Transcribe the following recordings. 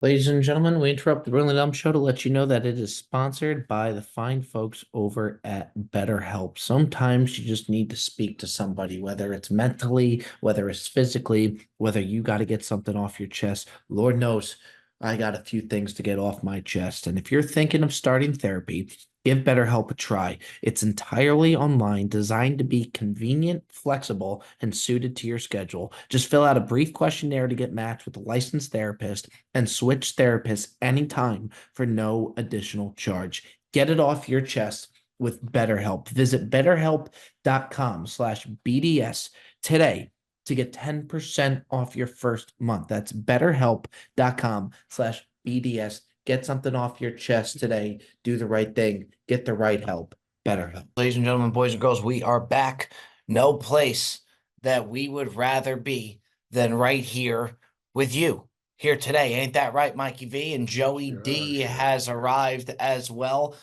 Ladies and gentlemen, we interrupt the Really Dumb Show to let you know that it is sponsored by the fine folks over at BetterHelp. Sometimes you just need to speak to somebody, whether it's mentally, whether it's physically, whether you got to get something off your chest. Lord knows I got a few things to get off my chest. And if you're thinking of starting therapy, give BetterHelp a try. It's entirely online, designed to be convenient, flexible, and suited to your schedule. Just fill out a brief questionnaire to get matched with a licensed therapist and switch therapists anytime for no additional charge. Get it off your chest with BetterHelp. Visit betterhelp.com/BDS today to get 10% off your first month. That's betterhelp.com/BDS. Get something off your chest today. Do the right thing. Get the right help. BetterHelp. Ladies and gentlemen, boys and girls, we are back. No place that we would rather be than right here with you here today. Ain't that right, Mikey V? And Joey D has arrived as well.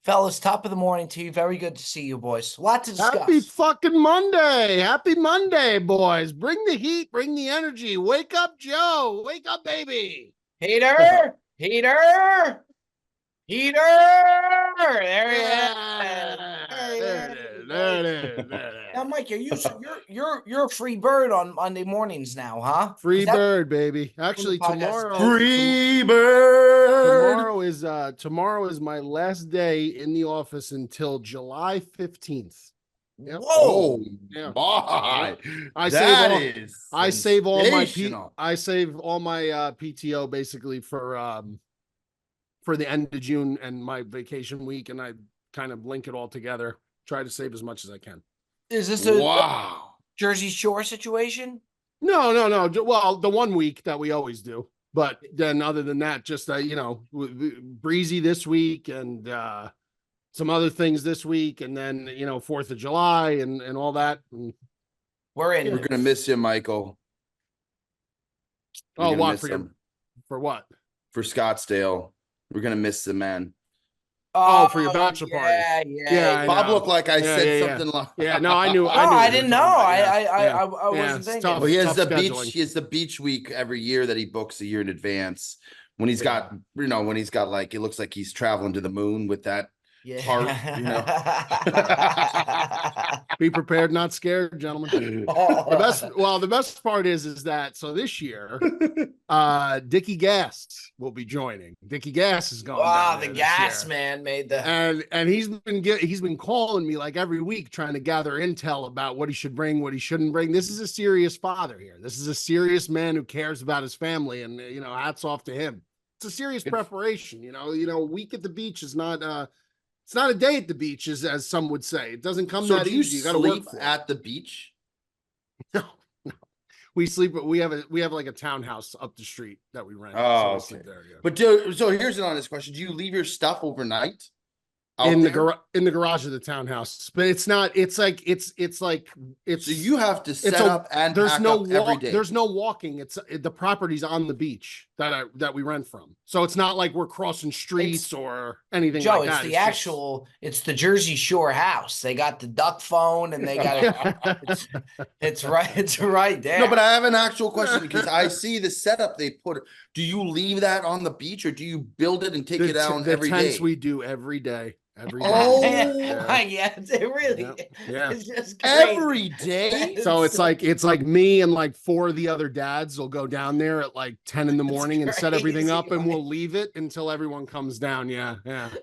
Fellas, top of the morning to you. Very good to see you, boys. A lot to discuss. Happy fucking Monday. Happy Monday, boys. Bring the heat, bring the energy. Wake up, Joe. Wake up, baby. Heater! Heater! Heater! There he is. There it is. There it is. Now, Mike, you're a free bird on Monday mornings now, huh? Free bird, baby. Actually, tomorrow. Free bird. Tomorrow is my last day in the office until July 15th. Yep. Whoa, yeah. My. I save all my PTO basically for the end of June and my vacation week, and I kind of link it all together. Try to save as much as I can. Is this a Jersey Shore situation? No. Well, the 1 week that we always do, but then other than that, just breezy this week and some other things this week, and then 4th of July and all that. And, We're gonna miss you, Michael. what for what? For Scottsdale. We're gonna miss the man. Oh, for your bachelor party. Yeah. Bob looked like I said something like. Yeah, no, I knew. I didn't know. I wasn't thinking. Well, he has the beach. He has the beach week every year that he books a year in advance. When he's got, like, it looks like he's traveling to the moon with that heart. Be prepared, not scared, gentlemen. The best part is that so this year, Dickie Gas will be joining. Dickie Gas is going. Wow, the gas man made the and he's been calling me like every week trying to gather intel about what he should bring, what he shouldn't bring. This is a serious father here. This is a serious man who cares about his family, and hats off to him. It's a serious preparation. Week at the beach is not. It's not a day at the beach, as some would say. It doesn't come that easy. You got to sleep work at the beach. No. We sleep. We have like a townhouse up the street that we rent. Oh, so okay. But so here's an honest question: do you leave your stuff overnight? In the garage of the townhouse, but it's not. It's like. So you have to set up and there's pack no up every day. There's no walking. The property's on the beach that we rent from. So it's not like we're crossing streets or anything. Joe, like that. It's the Jersey Shore house. They got the duck phone and they got it's right there. No, but I have an actual question because I see the setup they put. Do you leave that on the beach or do you build it and take it down every day? The tents we do every day. Every day. It really. Yeah. It's just crazy. Every day. So it's like me and like 4 of the other dads will go down there at like 10 in the morning and set everything up, and we'll leave it until everyone comes down. Yeah.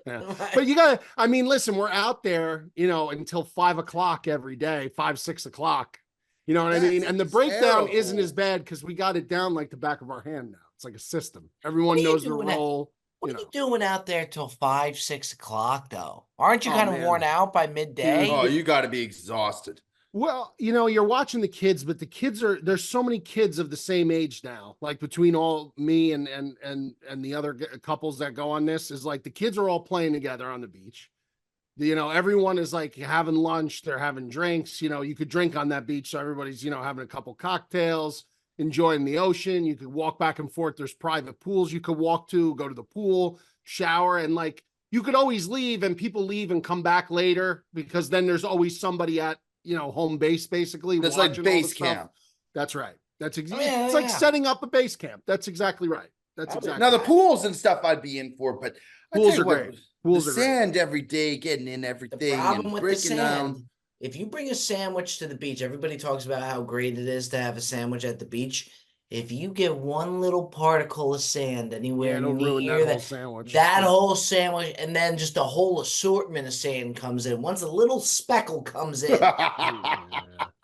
But listen, we're out there, until 5 o'clock every day, 5, 6 o'clock. You know what I mean? And the breakdown isn't as bad because we got it down like the back of our hand now. It's like a system. Everyone knows the role. What are you doing out there till 5, 6 o'clock, though? Aren't you kind of worn out by midday? Oh, you got to be exhausted. Well, you're watching the kids, but there's so many kids of the same age now. Like between all me and the other couples that go on this is like the kids are all playing together on the beach. Everyone is like having lunch. They're having drinks. You could drink on that beach. So everybody's, having a couple cocktails, enjoying the ocean. You could walk back and forth. There's private pools you could walk to, go to the pool, shower, and like you could always leave and people leave and come back later because then there's always somebody at home base basically. That's like base camp. That's right. That's exactly. It's like setting up a base camp. That's exactly right. That's exactly. Now the pools and stuff I'd be in for, but Pools are great. Pools the are great. sand every day, getting in everything. The problem and with the breaking sand, down. if you bring a sandwich to the beach, everybody talks about how great it is to have a sandwich at the beach. If you get one little particle of sand anywhere it'll ruin near that whole sandwich. that whole sandwich, and then just a whole assortment of sand comes in. Once a little speckle comes in,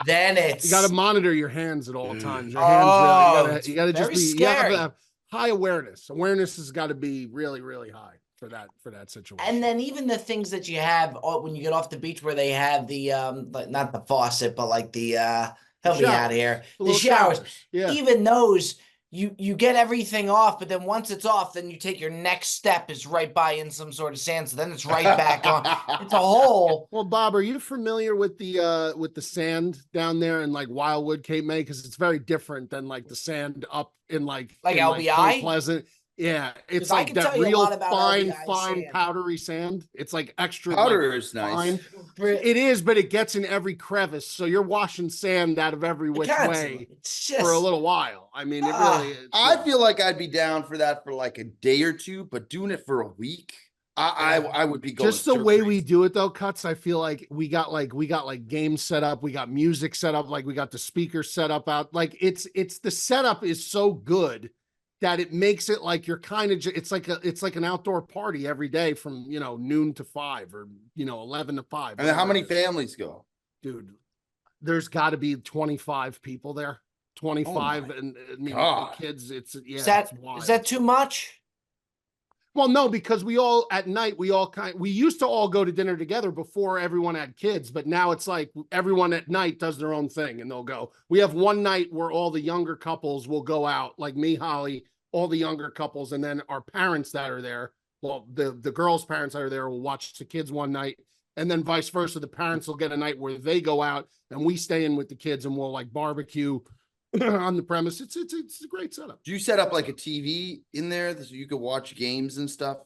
then it's you got to monitor your hands at all times. Your Oh, hands really, you got to just very be, scary. you have high awareness. Awareness has got to be really, really high for that situation. And then even the things that you have when you get off the beach where they have the not the faucet, but like the help me out here, the showers. Yeah. Even those, you get everything off, but then once it's off, then you take your next step is right by in some sort of sand, so then it's right back on. It's a whole. Well, Bob, are you familiar with the sand down there in like Wildwood, Cape May? Because it's very different than like the sand up in like LBI? Point Pleasant. Yeah, it's like that real fine powdery sand. It's like extra powder is nice. It is, but it gets in every crevice. So you're washing sand out of every which way for a little while. I mean, it really. I feel like I'd be down for that for like a day or two, but doing it for a week, I would be going. Just the way we do it though, Cuts. I feel like we got games set up, we got music set up, like we got the speakers set up out. Like it's the setup is so good that it makes it like you're kind of, it's like an outdoor party every day from, noon to 5 or, 11 to 5. And then how many families go? Dude, there's got to be 25 people there. 25 and the kids. It's is that too much? Well, no, because we used to all go to dinner together before everyone had kids, but now it's like everyone at night does their own thing and they'll go. We have one night where all the younger couples will go out, like me, Holly, all the younger couples, and then our parents that are there, well, the girls' parents that are there will watch the kids one night, and then vice versa. The parents will get a night where they go out and we stay in with the kids and we'll like barbecue on the premise. It's a great setup. Do you set up like a TV in there so you could watch games and stuff?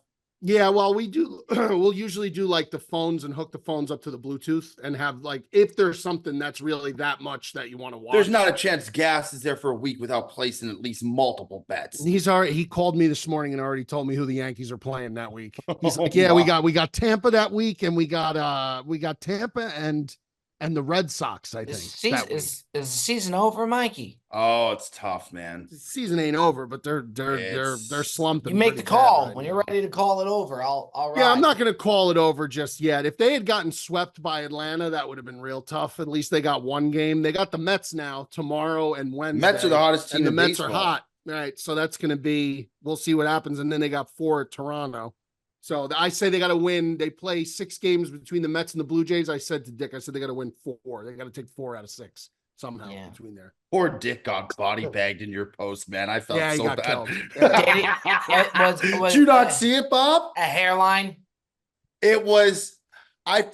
Yeah, well, we do. We'll usually do like the phones and hook the phones up to the Bluetooth and have like, if there's something that's really that much that you want to watch. There's not a chance Gas is there for a week without placing at least multiple bets. He called me this morning and already told me who the Yankees are playing that week. He's like, yeah, we got Tampa that week, and we got Tampa and the Red Sox, I think. Is the season over, Mikey? Oh, it's tough, man. The season ain't over, but they're slumping. You make the call when you're ready to call it over. I'll ride. Yeah, I'm not going to call it over just yet. If they had gotten swept by Atlanta, that would have been real tough. At least they got one game. They got the Mets now tomorrow and Wednesday. Mets are the hottest team. And the Mets baseball. are hot, right? So that's going to be. We'll see what happens. And then they got 4 at Toronto. So I say they got to win. They play 6 games between the Mets and the Blue Jays. I said to Dick, they got to win 4. They got to take 4 out of 6 somehow between there. Poor Dick got body bagged in your post, man. I felt so bad. Did you not see it, Bob? A hairline. It was. I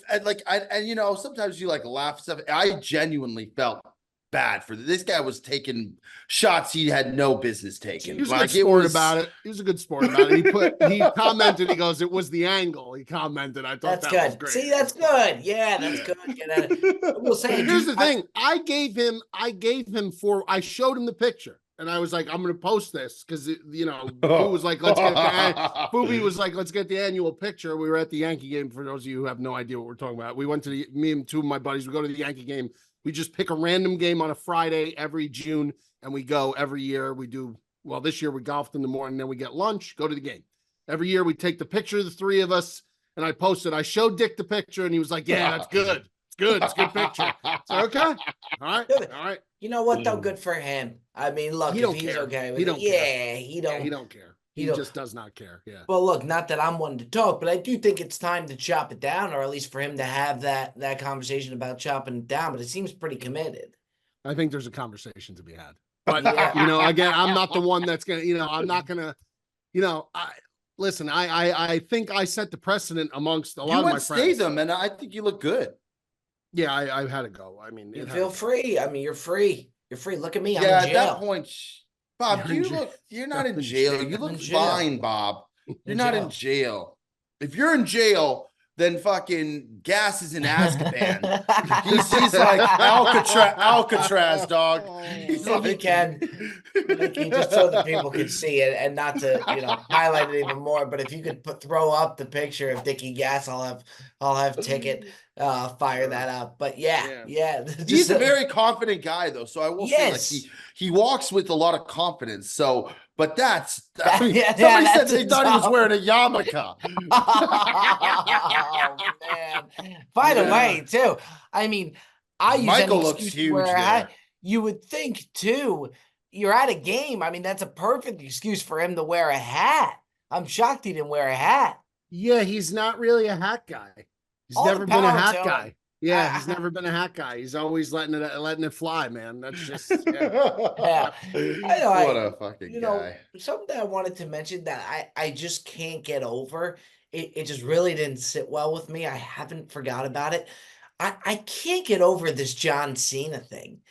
sometimes you like laugh stuff. I genuinely felt bad for this guy. Was taking shots he had no business taking. He was a good sport about it. He was a good sport about it. He commented. He goes, "It was the angle." He commented. I thought that was great. See, that's good. Yeah, that's good. Get at it. We'll say. Here's the thing. I showed him the picture, and I was like, "I'm going to post this because Boo was like, Boobie was like, let's get the annual picture." We were at the Yankee game. For those of you who have no idea what we're talking about, we went to me and 2 of my buddies. We go to the Yankee game. We just pick a random game on a Friday every June, and we go every year. We do, well, this year we golfed in the morning, then we get lunch, go to the game. Every year we take the picture of the 3 of us, and I posted. I showed Dick the picture, and he was like, "Yeah, that's good. It's good. It's a good picture." So, okay. All right. You know what, though? Good for him. I mean, look, if he's okay with it. Yeah, he don't care. He just does not care. Yeah. Well, look, not that I'm one to talk, but I do think it's time to chop it down, or at least for him to have that conversation about chopping it down. But it seems pretty committed. I think there's a conversation to be had. But again, I'm not the one that's gonna. I'm not gonna. Listen. I think I set the precedent amongst a lot of my friends. You went Statham, and I think you look good. Yeah, I had to go. I mean, you feel free. I mean, you're free. You're free. Look at me. I'm in jail. At that point. Bob, you're not in jail. You look fine, Bob. You're not in jail. If you're in jail, than fucking Gas is in Azkaban. He's like Alcatraz, dog. He's If you can, Mikey, just so the people could see it and not to, highlight it even more. But if you could throw up the picture of Dickie Gas, I'll have Ticket fire that up. But yeah. He's a very confident guy, though. So I will say, like, he walks with a lot of confidence. So, but somebody said they thought he was wearing a yarmulke. Oh man! By the way, too, I mean, I use Michael any looks excuse to huge wear a hat. there. You would think too. You're at a game. I mean, that's a perfect excuse for him to wear a hat. I'm shocked he didn't wear a hat. Yeah, he's not really a hat guy. He's All the never been a power hat to guy. him. Yeah, he's never been a hat guy. He's always letting it fly, man. That's just yeah. I know. What a fucking guy. Something that I wanted to mention that I just can't get over. It just really didn't sit well with me. I haven't forgot about it. I can't get over this John Cena thing.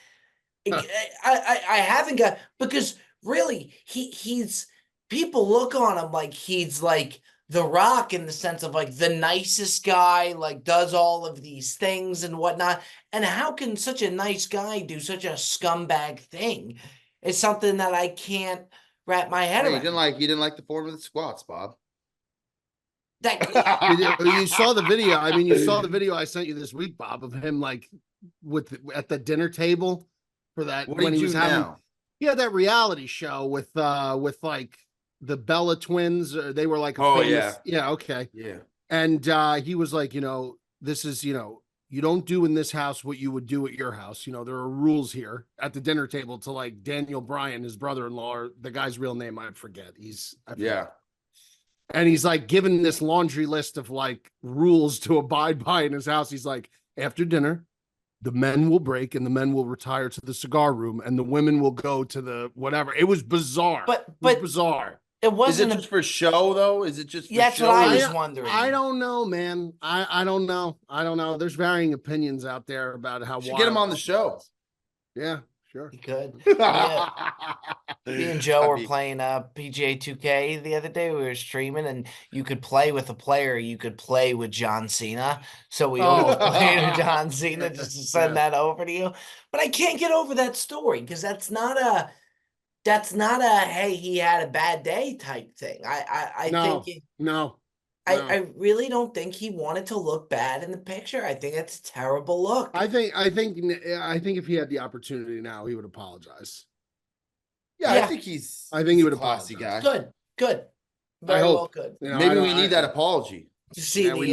I haven't got, because really he's people look on him like he's like The Rock in the sense of like the nicest guy, like does all of these things and whatnot. And how can such a nice guy do such a scumbag thing? It's something that I can't wrap my head around. You didn't like the form of the squats, Bob. You saw the video. I mean, you saw the video I sent you this week, Bob, of him like at the dinner table for that when he was having that reality show with like the Bella twins. They were like okay. And he was like, this is, you don't do in this house what you would do at your house. There are rules here at the dinner table to like Daniel Bryan, his brother-in-law, or the guy's real name I forget. And he's like given this laundry list of like rules to abide by in his house. He's like, after dinner, the men will break and the men will retire to the cigar room and the women will go to the whatever. It was bizarre. But bizarre. It wasn't. Is it just for show though? Is it just? That's show? what I was wondering. I don't know, man. I don't know. I don't know. There's varying opinions out there about how. Should get him on the show. Yeah, sure. He could. Me and Joe were playing PGA 2K the other day. We were streaming, and you could play with a player. You could play with John Cena. So we almost played with John Cena just to send that over to you. But I can't get over that story because that's not a hey, he had a bad day type thing. I really don't think he wanted to look bad in the picture. I think it's a terrible look. I think if he had the opportunity now, he would apologize. Yeah, I think he would apologize. Classy guy. Good. Very well good. Maybe we need that apology. You see we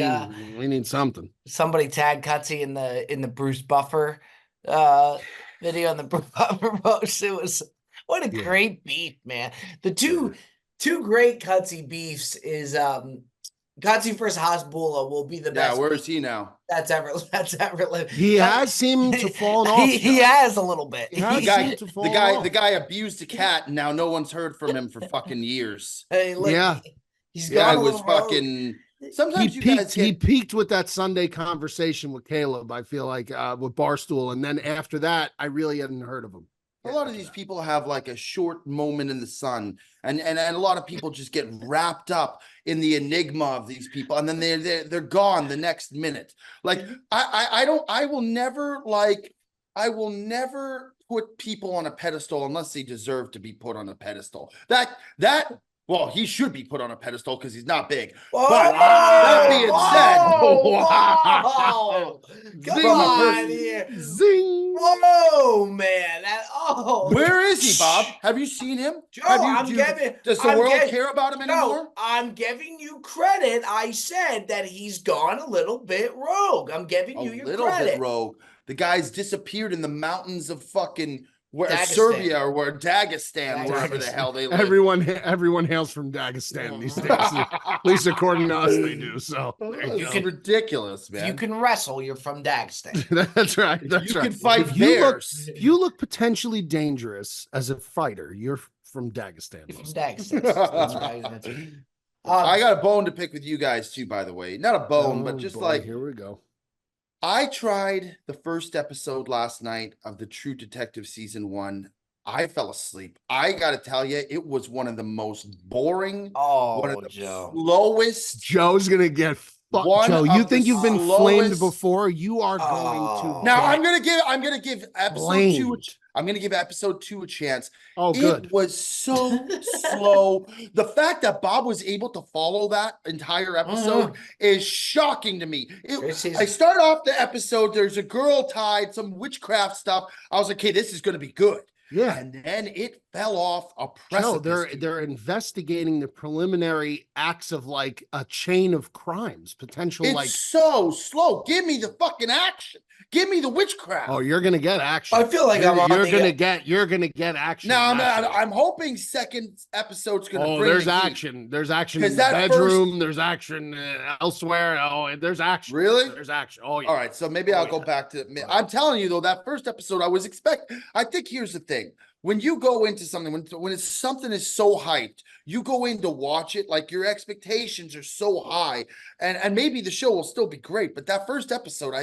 need something. Somebody tagged Cutsy in the Bruce Buffer video on the Bruce Buffer post. It was what a great beef, man. The two great Cutsy beefs is Cutsy versus Hasbulla will be the best. Yeah, where is he now? That's ever lived. He has seemed to fall off. He has a little bit. The guy abused a cat, and now no one's heard from him for fucking years. Hey, look, he's gone. I was fucking. Sometimes he peaked with that Sunday conversation with Caleb. I feel like with Barstool, and then after that, I really hadn't heard of him. A lot of these people have like a short moment in the sun, and a lot of people just get wrapped up in the enigma of these people, and then they're gone the next minute. Like I will never put people on a pedestal unless they deserve to be put on a pedestal. Well, he should be put on a pedestal because he's not big. But that being said, come on here. Zing. Whoa, man. Where is he, Bob? Have you seen him? Joe, does the world care about him anymore? No, I'm giving you credit. I said that he's gone a little bit rogue. I'm giving you your credit. A little bit rogue. The guy's disappeared in the mountains of fucking Dagestan. Serbia or Dagestan, wherever the hell they live. Everyone hails from Dagestan these days. At least according to us, they do. So it's ridiculous, man. If you can wrestle, you're from Dagestan. That's right. You can fight bears. If you look potentially dangerous as a fighter, you're from Dagestan. You're from Dagestan. That's right. I got a bone to pick with you guys too, by the way. Not a bone, but just like here we go. I tried the first episode last night of the True Detective season 1. I fell asleep. I got to tell you, it was one of the most boring, one of the slowest. Joe's going to get one Joe, you of think the you've been flamed slowest- before? You are going Oh. to Now get I'm gonna give episode 2 flamed. I'm gonna give episode 2 a chance. Oh, It good. was so slow. The fact that Bob was able to follow that entire episode is shocking to me. Great season. I start off the episode, there's a girl tied, some witchcraft stuff. I was like, okay, this is gonna be good. Yeah. And then it fell off a Joe, precipice. they're investigating the preliminary acts of like a chain of crimes, potential It's like. so slow. Give me the fucking action. Give me the witchcraft. Oh, you're gonna get action. I feel like you're, I'm on you're the- gonna get action. No, action. I'm hoping second episode's gonna Oh, bring there's the heat. action. There's action in 'Cause the that bedroom. There's action elsewhere. Oh, there's action. Really? There's action. Oh, yeah. All right, so maybe Oh, I'll go yeah. back to. I'm telling you though, that first episode I was I think here's the thing: when you go into something, when it's something is so hyped, you go in to watch it, like your expectations are so high, and maybe the show will still be great, but that first episode,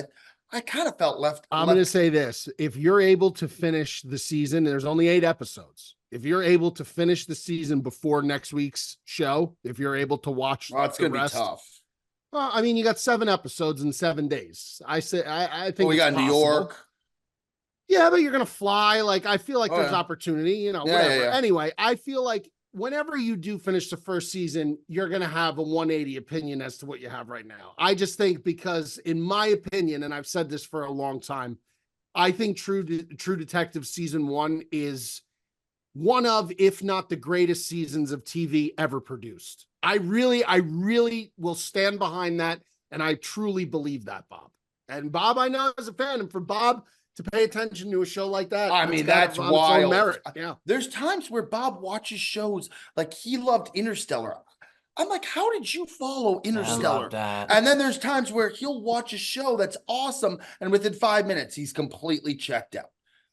I kind of felt left. I'm left going to say this. If you're able to finish the season, there's only 8 episodes. If you're able to finish the season before next week's show, if you're able to watch Oh, it's the gonna be rest, tough. well, I mean, you got 7 episodes in 7 days. I think Oh, we it's got New possible. York. Yeah, but you're going to fly. Like, I feel like Oh, there's yeah. opportunity, Yeah, whatever. yeah. Anyway, I feel like whenever you do finish the first season, you're going to have a 180 opinion as to what you have right now. I just think because in my opinion, and I've said this for a long time, I think True Detective season 1 is one of, if not the greatest seasons of TV ever produced. I really will stand behind that. And I truly believe that, Bob. And Bob, I know as a fan, and for Bob to pay attention to a show like that, I it's mean, got that's on its own wild. merit. Yeah. There's times where Bob watches shows like he loved Interstellar. I'm like, how did you follow I Interstellar? love that. And then there's times where he'll watch a show that's awesome, and within 5 minutes, he's completely checked out.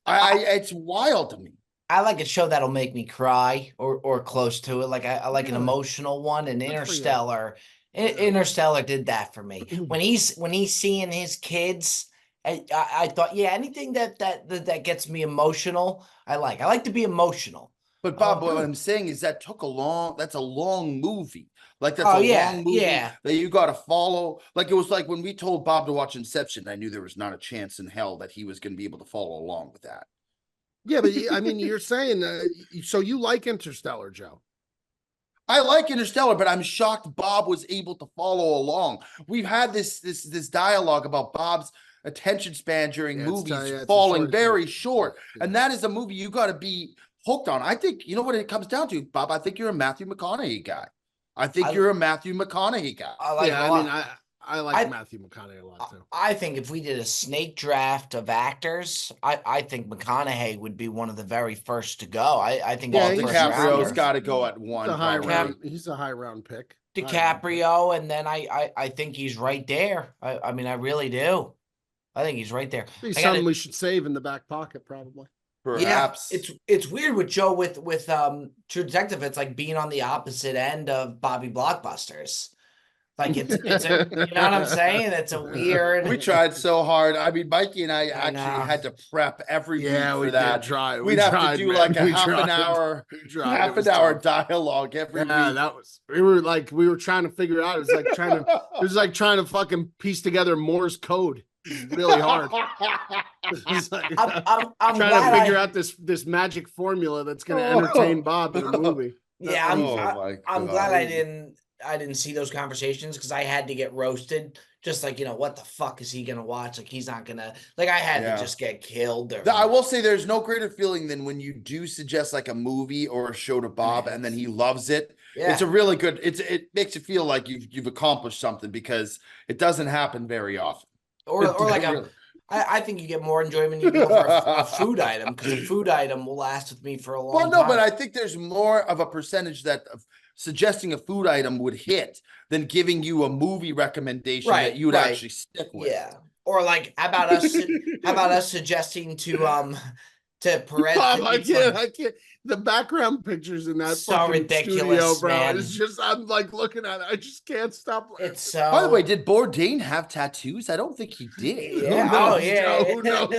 It's wild to me. I like a show that'll make me cry or close to it. Like I like an Really? emotional one. And Good for you. Interstellar, Interstellar did that for me. When he's seeing his kids, I thought, yeah, anything that gets me emotional, I like. I like to be emotional. But Bob, what good. I'm saying is that's a long movie. Like that's Oh, a yeah, long movie yeah. that you got to follow. Like it was like when we told Bob to watch Inception, I knew there was not a chance in hell that he was going to be able to follow along with that. Yeah, but I mean, you're saying, so you like Interstellar, Joe? I like Interstellar, but I'm shocked Bob was able to follow along. We've had this dialogue about Bob's attention span during Yeah, movies it's a falling short very attention short. span. And that is a movie you got to be hooked on. I think, you know what it comes down to, Bob? I think you're a Matthew McConaughey guy. I think you're a Matthew McConaughey guy. I like Yeah, it a I lot. mean, I like Matthew McConaughey a lot too. I think if we did a snake draft of actors, I think McConaughey would be one of the very first to go. I think Yeah, all he's first DiCaprio's rounders. got to go at one. He's a high probably. round. He's a high round pick. DiCaprio, and then I think he's right there. I mean, I really do. I think he's right there. He's I gotta- something we should save in the back pocket, probably. Perhaps. Yeah, it's weird with Joe with True Detective. It's like being on the opposite end of Bobby Blockbusters. Like it's a, you know what I'm saying? It's a weird. We tried so hard. I mean, Mikey and I actually know. had to prep every Yeah, week we for that. did try. We'd have to do like a We half an tried. hour, We tried. It half was an hour tough. dialogue every Yeah, week. that was. We were trying to figure out. It was like trying to. It was like trying to fucking piece together Morse code. It was really hard. It was like, I'm trying glad to figure out this magic formula that's going to entertain Bob in a movie. Yeah, Oh my I'm God. glad I didn't see those conversations because I had to get roasted. Just like, what the fuck is he gonna watch? Like he's not gonna I had Yeah. to just get killed. Or, I will say there's no greater feeling than when you do suggest like a movie or a show to Bob and then he loves it. yeah. It's a really good, it makes you feel like you've accomplished something because it doesn't happen very often. or like Really. I think you get more enjoyment you go for a food item because a food item will last with me for a long Well, no, time. but I think there's more of a percentage that of suggesting a food item would hit than giving you a movie recommendation Right, that you would right. actually stick with. Yeah. Or like how about us suggesting to Perez Bob, to I eat can't. The background pictures in that So fucking ridiculous, studio, bro. man. It's just, I'm like looking at it. I just can't stop laughing. It's By the way, so did Bourdain have tattoos? I don't think he did. yeah. Who Oh knows, yeah. Joe? Who knows?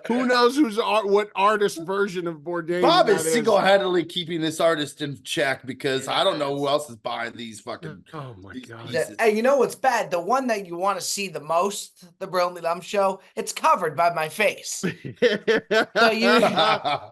Who knows? Who knows what artist version of Bourdain Bob that is is? single-handedly keeping this artist in check because I don't know who Yes. else is buying these fucking Oh my these God. pieces. Hey, you know what's bad? The one that you want to see the most, the Brilliantly Dumb Show, it's covered by my face. So you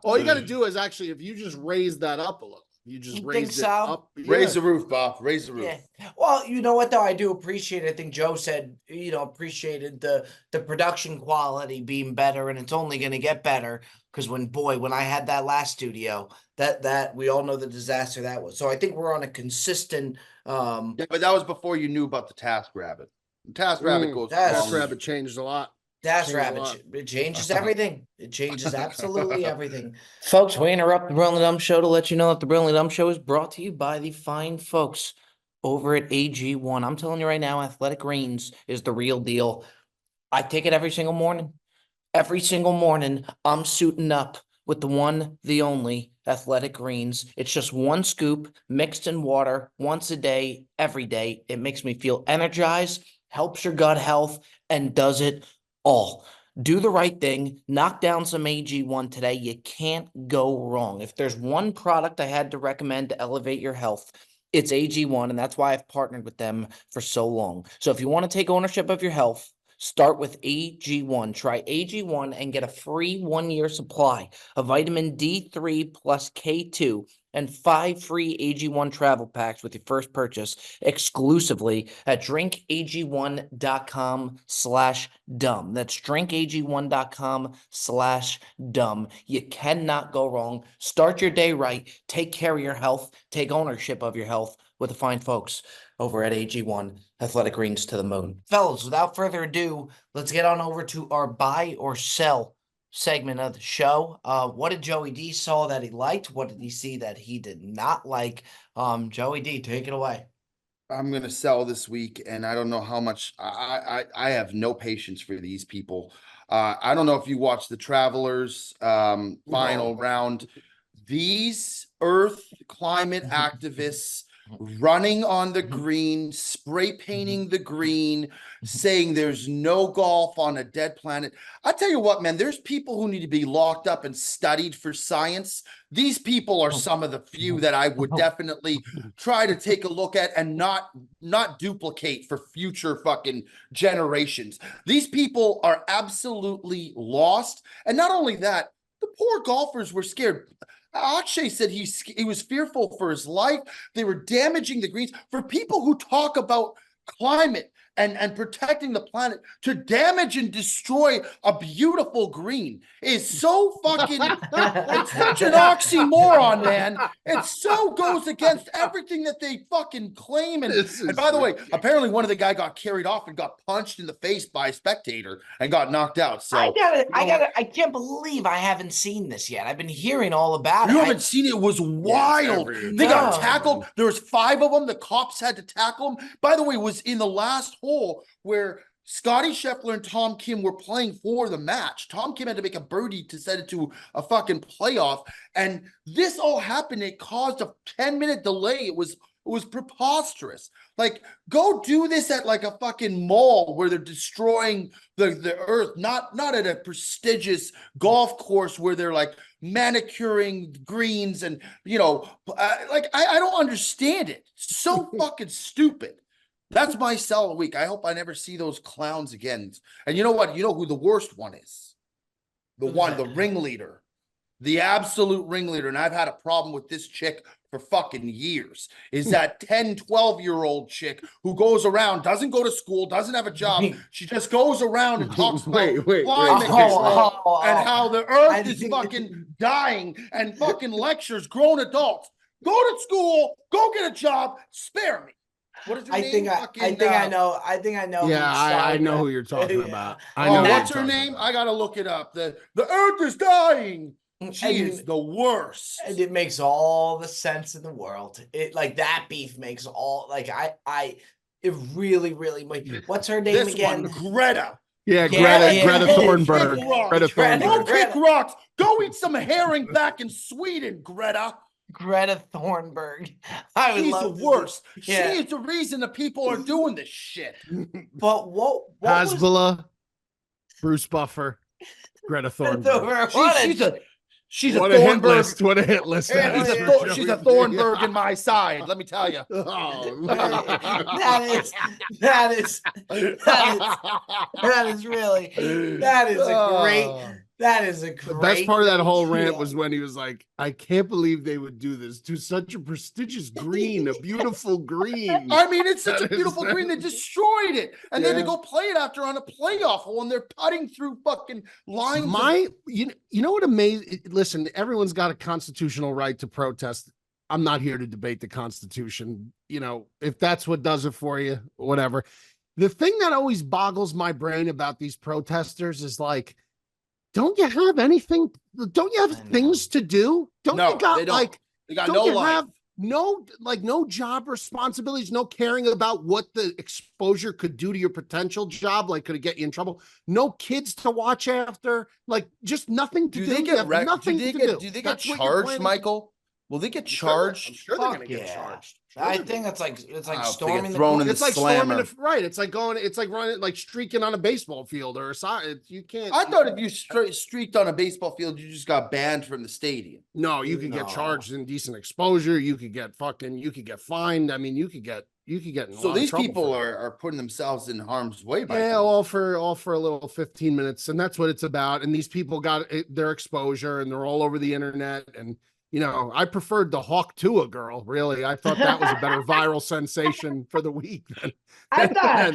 All you got to do is actually, if you just raise that up a little, you just You think raised it so? up. Raise Yeah. the roof, Bob. Raise the roof. Yeah. Well, you know what though? I do appreciate it. I think Joe said, appreciated the production quality being better, and it's only gonna get better. Because when I had that last studio, that we all know the disaster that was. So I think we're on a consistent Yeah, but that was before you knew about the TaskRabbit. TaskRabbit goes that's- Task long. Rabbit changed a lot. Dash Changed a Rabbit. lot. It changes everything. It changes absolutely everything. Folks, we interrupt the Brilliantly Dumb Show to let you know that the Brilliantly Dumb Show is brought to you by the fine folks over at AG1. I'm telling you right now, Athletic Greens is the real deal. I take it every single morning. Every single morning, I'm suiting up with the one, the only Athletic Greens. It's just one scoop mixed in water once a day, every day. It makes me feel energized, helps your gut health, and does it all. Do the right thing. Knock down some AG1 today. You can't go wrong. If there's one product I had to recommend to elevate your health, it's AG1, and that's why I've partnered with them for so long. So if you want to take ownership of your health, start with AG1. Try AG1 and get a free 1-year supply of vitamin D3 plus K2 and 5 free AG1 travel packs with your first purchase exclusively at drinkag1.com/dumb. That's drinkag1.com/dumb. You cannot go wrong. Start your day right. Take care of your health. Take ownership of your health with the fine folks over at AG1 Athletic Greens to the moon. Fellas, without further ado, let's get on over to our buy or sell segment of the show. What did Joey D saw that he liked? What did he see that he did not like? Joey D, take it away. I'm gonna sell this week, and I don't know how much. I have no patience for these people. I don't know if you watched the Travelers final round. These Earth climate activists running on the green, spray painting the green, saying there's no golf on a dead planet. I tell you what, man, there's people who need to be locked up and studied for science. These people are some of the few that I would definitely try to take a look at and not duplicate for future fucking generations. These people are absolutely lost. And not only that, the poor golfers were scared. Akshay said he was fearful for his life. They were damaging the greens. For people who talk about climate and protecting the planet, to damage and destroy a beautiful green is so fucking it's such an oxymoron, man. It so goes against everything that they fucking claim. And by the way, apparently one of the guy got carried off and got punched in the face by a spectator and got knocked out. So I can't believe I haven't seen this yet. I've been hearing all about it. You haven't seen it? It was wild. They got tackled. There was 5 of them. The cops had to tackle them. By the way, it was in the last hole where Scotty Scheffler and Tom Kim were playing for the match. Tom Kim had to make a birdie to set it to a fucking playoff. And this all happened. It caused a 10-minute delay. It was preposterous. Like, go do this at like a fucking mall where they're destroying the earth, not at a prestigious golf course where they're like manicuring greens and I don't understand it. So fucking stupid. That's my sell of the week. I hope I never see those clowns again. And you know what? You know who the worst one is? The ringleader. The absolute ringleader. And I've had a problem with this chick for fucking years. Is that 10, 12-year-old chick who goes around, doesn't go to school, doesn't have a job. She just goes around and talks about climate control and how the earth is fucking dying and fucking lectures grown adults. Go to school, go get a job, spare me. What is her name? I think I know. Yeah, I know who you're talking about. I know. What's her name? I gotta look it up. The earth is dying. She is the worst. And it makes all the sense in the world. It like that beef makes all it really, really. What's her name This again? one, Greta. Yeah, Yeah, Greta Go Thunberg. kick rocks. Greta Greta- Go Thunberg. kick rocks. Go eat some herring back in Sweden, Greta. Greta Thunberg. I would She's the love to see- worst. Yeah. She is the reason that people are doing this shit. But what was Hasbullah, Bruce Buffer, Greta Thunberg. She's a What a hit Thornberg. list. What a hit list. that Yeah, is yeah. for She's a Joey. Thornberg in my side. Let me tell you. Oh, that is really that is a great The best part of that whole rant yeah. was when he was like, I can't believe they would do this to such a prestigious green, a beautiful green. I mean, it's such That a is- beautiful green. They destroyed it. And then Yeah. they go play it after on a playoff hole and they're putting through fucking lines. You know what amazing? Listen, everyone's got a constitutional right to protest. I'm not here to debate the Constitution. You know, if that's what does it for you, whatever. The thing that always boggles my brain about these protesters is like, don't you have anything? Don't you have I know. things to do? Don't No, you got they don't. like? They got Don't no you life. have no job responsibilities, no caring about what the exposure could do to your potential job, like could it get you in trouble? No kids to watch after, like just nothing to Do do. they You get have wrecked? nothing Do they to get, do. do they get That's what you're charged, planning- Michael? Will they get I'm charged? sure they're Fuck gonna get yeah. charged. I think it's like I don't think storming it's the thrown court. in the It's like storming slammer. right. It's like running, like streaking on a baseball field or a side. You can't. I thought if you streaked on a baseball field, you just got banned from the stadium. No, you could get No. charged indecent exposure. You could get fined. I mean, you could get in a So lot of these trouble people for that. are putting themselves in harm's way by Yeah, doing all for a little 15 minutes, and that's what it's about. And these people got their exposure, and they're all over the internet. And you know, I preferred the Hawk Tua girl. Really, I thought that was a better viral sensation for the week than I thought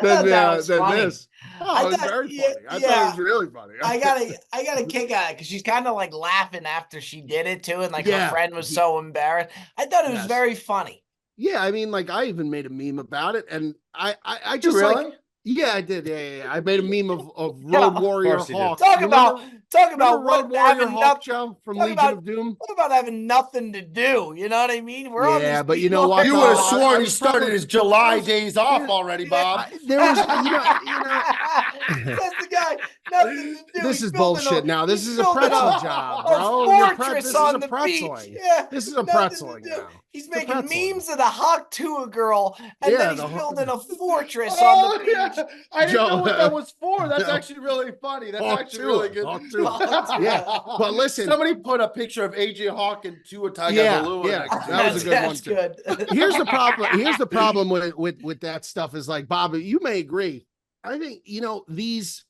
that was funny. this. Oh, it was thought- very yeah, funny. I thought yeah. it was really funny. I got a kick out of it because she's kind of like laughing after she did it too, and like Yeah. her friend was so embarrassed. I thought it was Yes. very funny. Yeah, I mean, like I even made a meme about it, and I Did just you like. really? Yeah, I did. Yeah. I made a meme of Yeah, Road of Warrior course you did. Hawk. Talk You about remember what Road Warrior having Hawk, nothing. Joe, from talk Legion about- of Doom? What about having nothing to do? You know what I mean? We're on Yeah, this but you know deep what, You though? would have I sworn he was started probably- his July days off already, Bob. There was, Says the guy, nothing to do. This He's is building bullshit now. This he's is a building pretzel job, bro. A You're fortress this is on a the pretzeling. beach. Yeah, This is a nothing to pretzeling do. now. He's It's a making pretzeling. memes of the Hawk Tua girl, and Yeah, then he's the Hawk- building a fortress on Oh, the beach. yeah. I didn't know Joe, what that was for. That's Joe. actually really funny. That's Hawk actually Tua, really good. Hawk Tua. Yeah, but listen. Somebody put a picture of AJ Hawk and Tua Tagovailoa. Yeah, next to that was a it. good one, That's too. good. Here's the problem. Here's the problem with that stuff is like, Bob, you may agree. I think, you know, these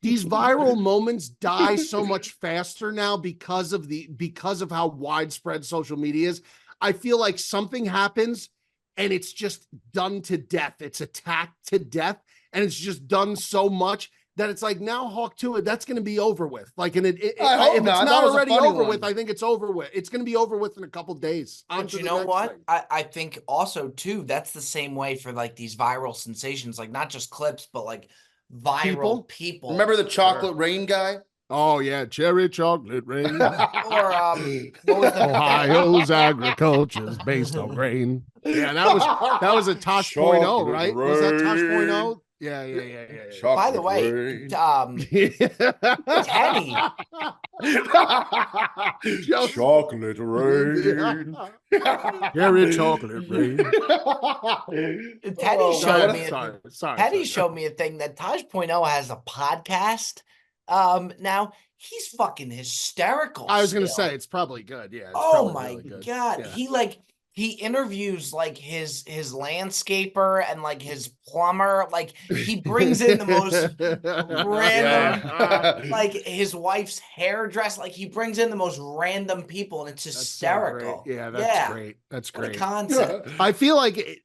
viral moments die so much faster now because of how widespread social media is. I feel like something happens and it's just done to death. It's attacked to death, and it's just done so much that it's like now Hawk Tua, that's going to be over with. Like, and if hope it's not. not That was a already funny over one. with, I think it's over with. It's going to be over with in a couple days. On But to you the know next what? thing. I think also too, that's the same way for like these viral sensations, like not just clips, but like viral people. Remember the chocolate rain guy? Oh yeah, cherry chocolate rain. Or what was the Ohio's agriculture is based on rain. Yeah, that was a Tosh point oh, right? Was that Tosh point oh? Yeah. By the way, Teddy. Chocolate rain. Cherry chocolate rain. Teddy Oh, showed God. me. Sorry. Teddy showed me a thing that Taj.0 has a podcast. Now he's fucking hysterical. I was gonna still. say it's probably good. Yeah. It's Oh probably my really good. god, Yeah. he interviews like his landscaper and like his plumber. Like he brings in the most random, like his wife's hairdresser. Like he brings in the most random people, and it's That's so hysterical. great. Yeah, that's great. That's What a great. concept. I feel like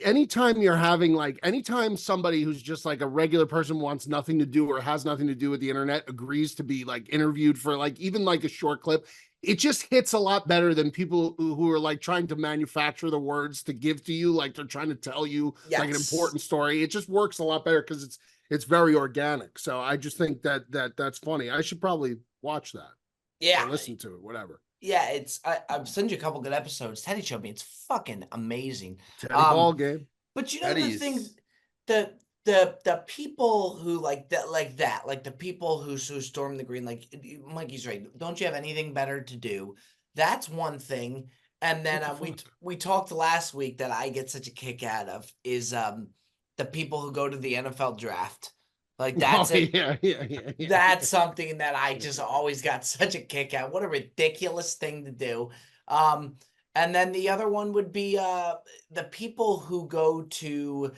anytime somebody who's just like a regular person wants nothing to do or has nothing to do with the internet agrees to be like interviewed for like even like a short clip, it just hits a lot better than people who are like trying to manufacture the words to give to you, like they're trying to tell you like an Yes. important story. It just works a lot better because it's very organic. So I just think that's funny. I should probably watch that. Yeah, Or listen to it, whatever. yeah. I've sent you a couple good episodes. Teddy showed me. It's fucking amazing. Teddy ball game. But you know the Teddy's- things, the the people who like the people who storm the green, like Mikey's right. Don't you have anything better to do? That's one thing. And then we talked last week that I get such a kick out of is the people who go to the NFL draft. Like that's yeah. That's something that I just always got such a kick out. What a ridiculous thing to do. And then the other one would be the people who go to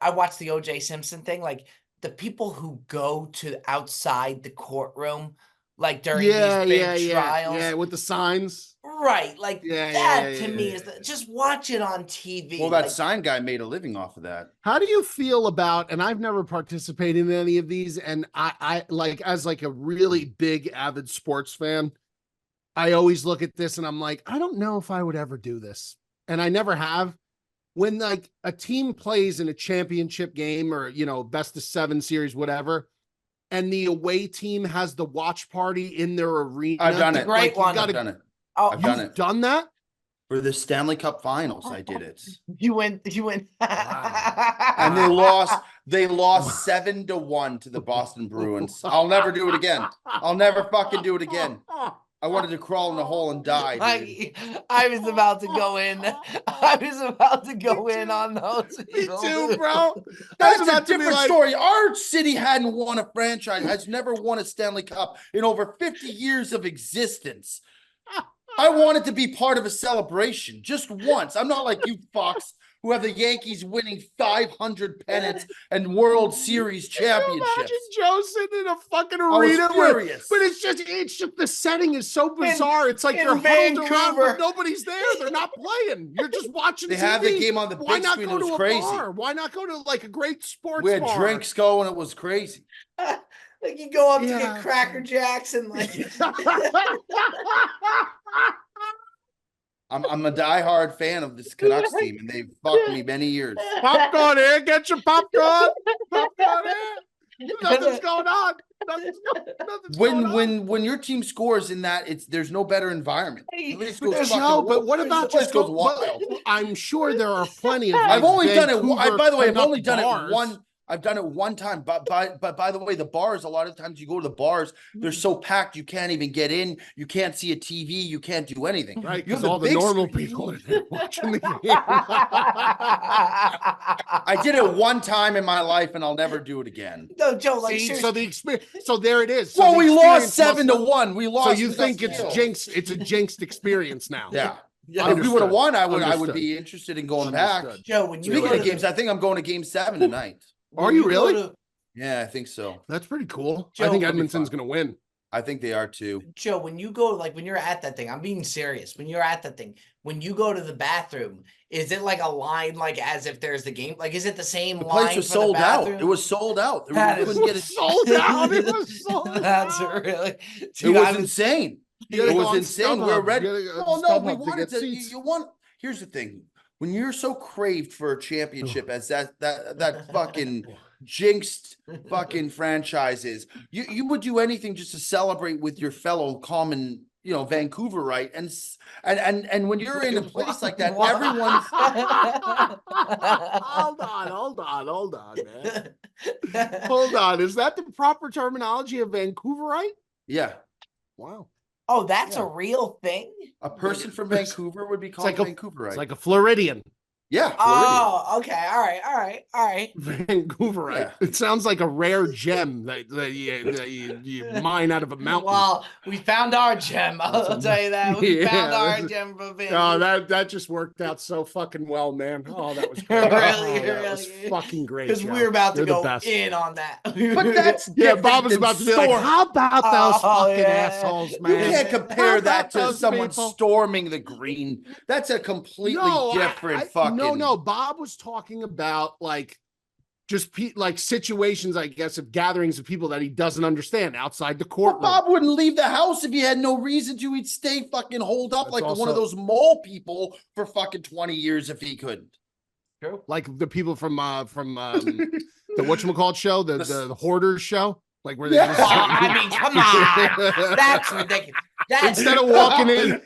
I watched the OJ Simpson thing, like the people who go to outside the courtroom, like during these big trials. Yeah, with the signs. Right. Like to me is just watch it on TV. Well, that sign guy made a living off of that. How do you feel about, and I've never participated in any of these, and I like, as like a really big avid sports fan, I always look at this and I'm like, I don't know if I would ever do this. And I never have. When like a team plays in a championship game or, best of 7 series, whatever, and the away team has the watch party in their arena. I've done it. Great one. I've done it. Oh, I've done it. Done that? For the Stanley Cup Finals, I did it. You went. Wow. And they lost 7-1 to the Boston Bruins. I'll never do it again. I'll never fucking do it again. I wanted to crawl in the hole and die. I was about to go in. I was about to go in on those. Me too, bro. That's a different story. Our city hadn't won a franchise, has never won a Stanley Cup in over 50 years of existence. I wanted to be part of a celebration just once. I'm not like you fucks who have the Yankees winning 500 pennants and World Series championships. Imagine Joe sitting in a fucking arena but it's just the setting is so bizarre. It's like you're huddled around, but nobody's there. They're not playing. You're just watching. They have the game on the big screen. It was crazy. Bar? Why not go to like a great sports We had bar? drinks going. It was crazy. Like you go up to get Cracker Jacks and like. I'm a diehard fan of this Canucks team, and they've fucked me many years. Popcorn here, get your popcorn. Popcorn here. Nothing's going on. Nothing's going on. When your team scores in that, there's no better environment. But what about just goes wild? I'm sure there are plenty of. I've only done it. By the way, I've only done bars. it one. I've done it one time, but by the way, the bars, a lot of times you go to the bars, they're so packed you can't even get in. You can't see a TV. You can't do anything. Right, because all the normal people are there watching the game. I did it one time in my life, and I'll never do it again. No, Joe. Like, so the experience. So there it is. Well, we lost 7-1. We lost. So you think it's jinxed? It's a jinxed experience now. Yeah. If we would have won, I would be interested in going back. Joe, when you speaking of games, I think I'm going to Game 7 tonight. Are you really? Yeah, I think so. That's pretty cool. Joe, I think Edmonton's going to win. I think they are too. Joe, when you go, like when you're at that thing, I'm being serious. When you're at that thing, when you go to the bathroom, is it like a line, like as if there's the game? Like, is it the same line? The place was sold out. It was sold out. That is sold out. It was sold out. That's really. Dude, it was insane. It was insane. We're ready. Oh no, we wanted to. You want? Here's the thing. When you're so craved for a championship as that fucking jinxed fucking franchise is, you would do anything just to celebrate with your fellow common, Vancouverite, and when you're in a place like that, everyone's. Hold on, man. Hold on. Is that the proper terminology of Vancouverite? Yeah. Wow. Oh, that's a real thing? A person from Vancouver would be called Vancouverite. It's like a Floridian. Yeah. Floridian. Oh, okay. All right. Vancouverite. Yeah. It sounds like a rare gem that you mine out of a mountain. Well, we found our gem. I'll tell you that. We found our gem from Vancouver. Oh, that just worked out so fucking well, man. Oh, that was great. That was fucking great. Because we were about to go in on that. But that's Bob was about to be like, how about those fucking assholes, man? You can't compare that to someone storming the green. That's a completely different fucking. No. Bob was talking about like just like situations, I guess, of gatherings of people that he doesn't understand outside the courtroom. But Bob wouldn't leave the house if he had no reason to. He'd stay fucking holed up one of those mole people for fucking 20 years if he couldn't. True. Like the people from the whatchamacallit show, the Hoarders show. Like where they I mean, come on. That's ridiculous. That's Instead of walking in,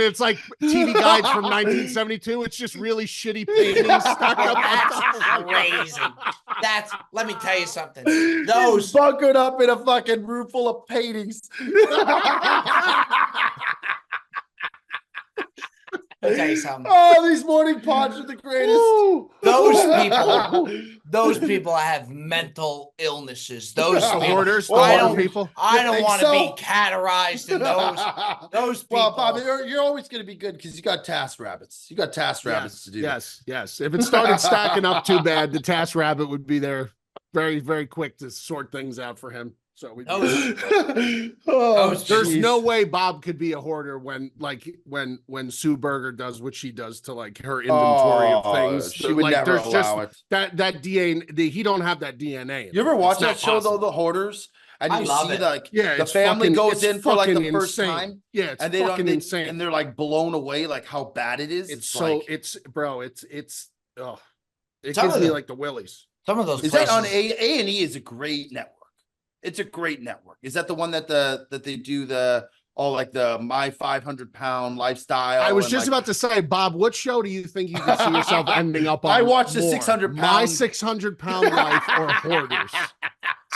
it's like TV guides from 1972. It's just really shitty paintings stuck up on That's top of it. crazy. Let me tell you something. Those bunkered up in a fucking room full of paintings. Let me tell you something. Oh, these morning pods are the greatest. Those people have mental illnesses. Those The people, hoarders, the I hoarder don't, people. I don't think want to so? be categorized in those people. Well, Bob, you're always going to be good because you got task rabbits. You got task rabbits to do. Yes. If it started stacking up too bad, the task rabbit would be there very, very quick to sort things out for him. So there's geez. no way Bob could be a hoarder when Sue Berger does what she does to like her inventory of things. She would never allow it. That DNA. He don't have that DNA. You ever watch It's not that show though, possible. The Hoarders? And I you love see it. like Yeah, the it's family fucking- goes it's in for like the fucking first insane. time. Yeah, it's And they don't fucking insane. and they're like blown away like how bad it is. It's like, oh, it Some gives of me the- like the willies. Some of those is places, that on A&E is a great network. It's a great network. Is that the one that they do the My 500-Pound Lifestyle? I was and, just like, about to say, Bob, what show do you think you could see yourself ending up on? I watched the more? 600 My pound 600-pound life or Hoarders.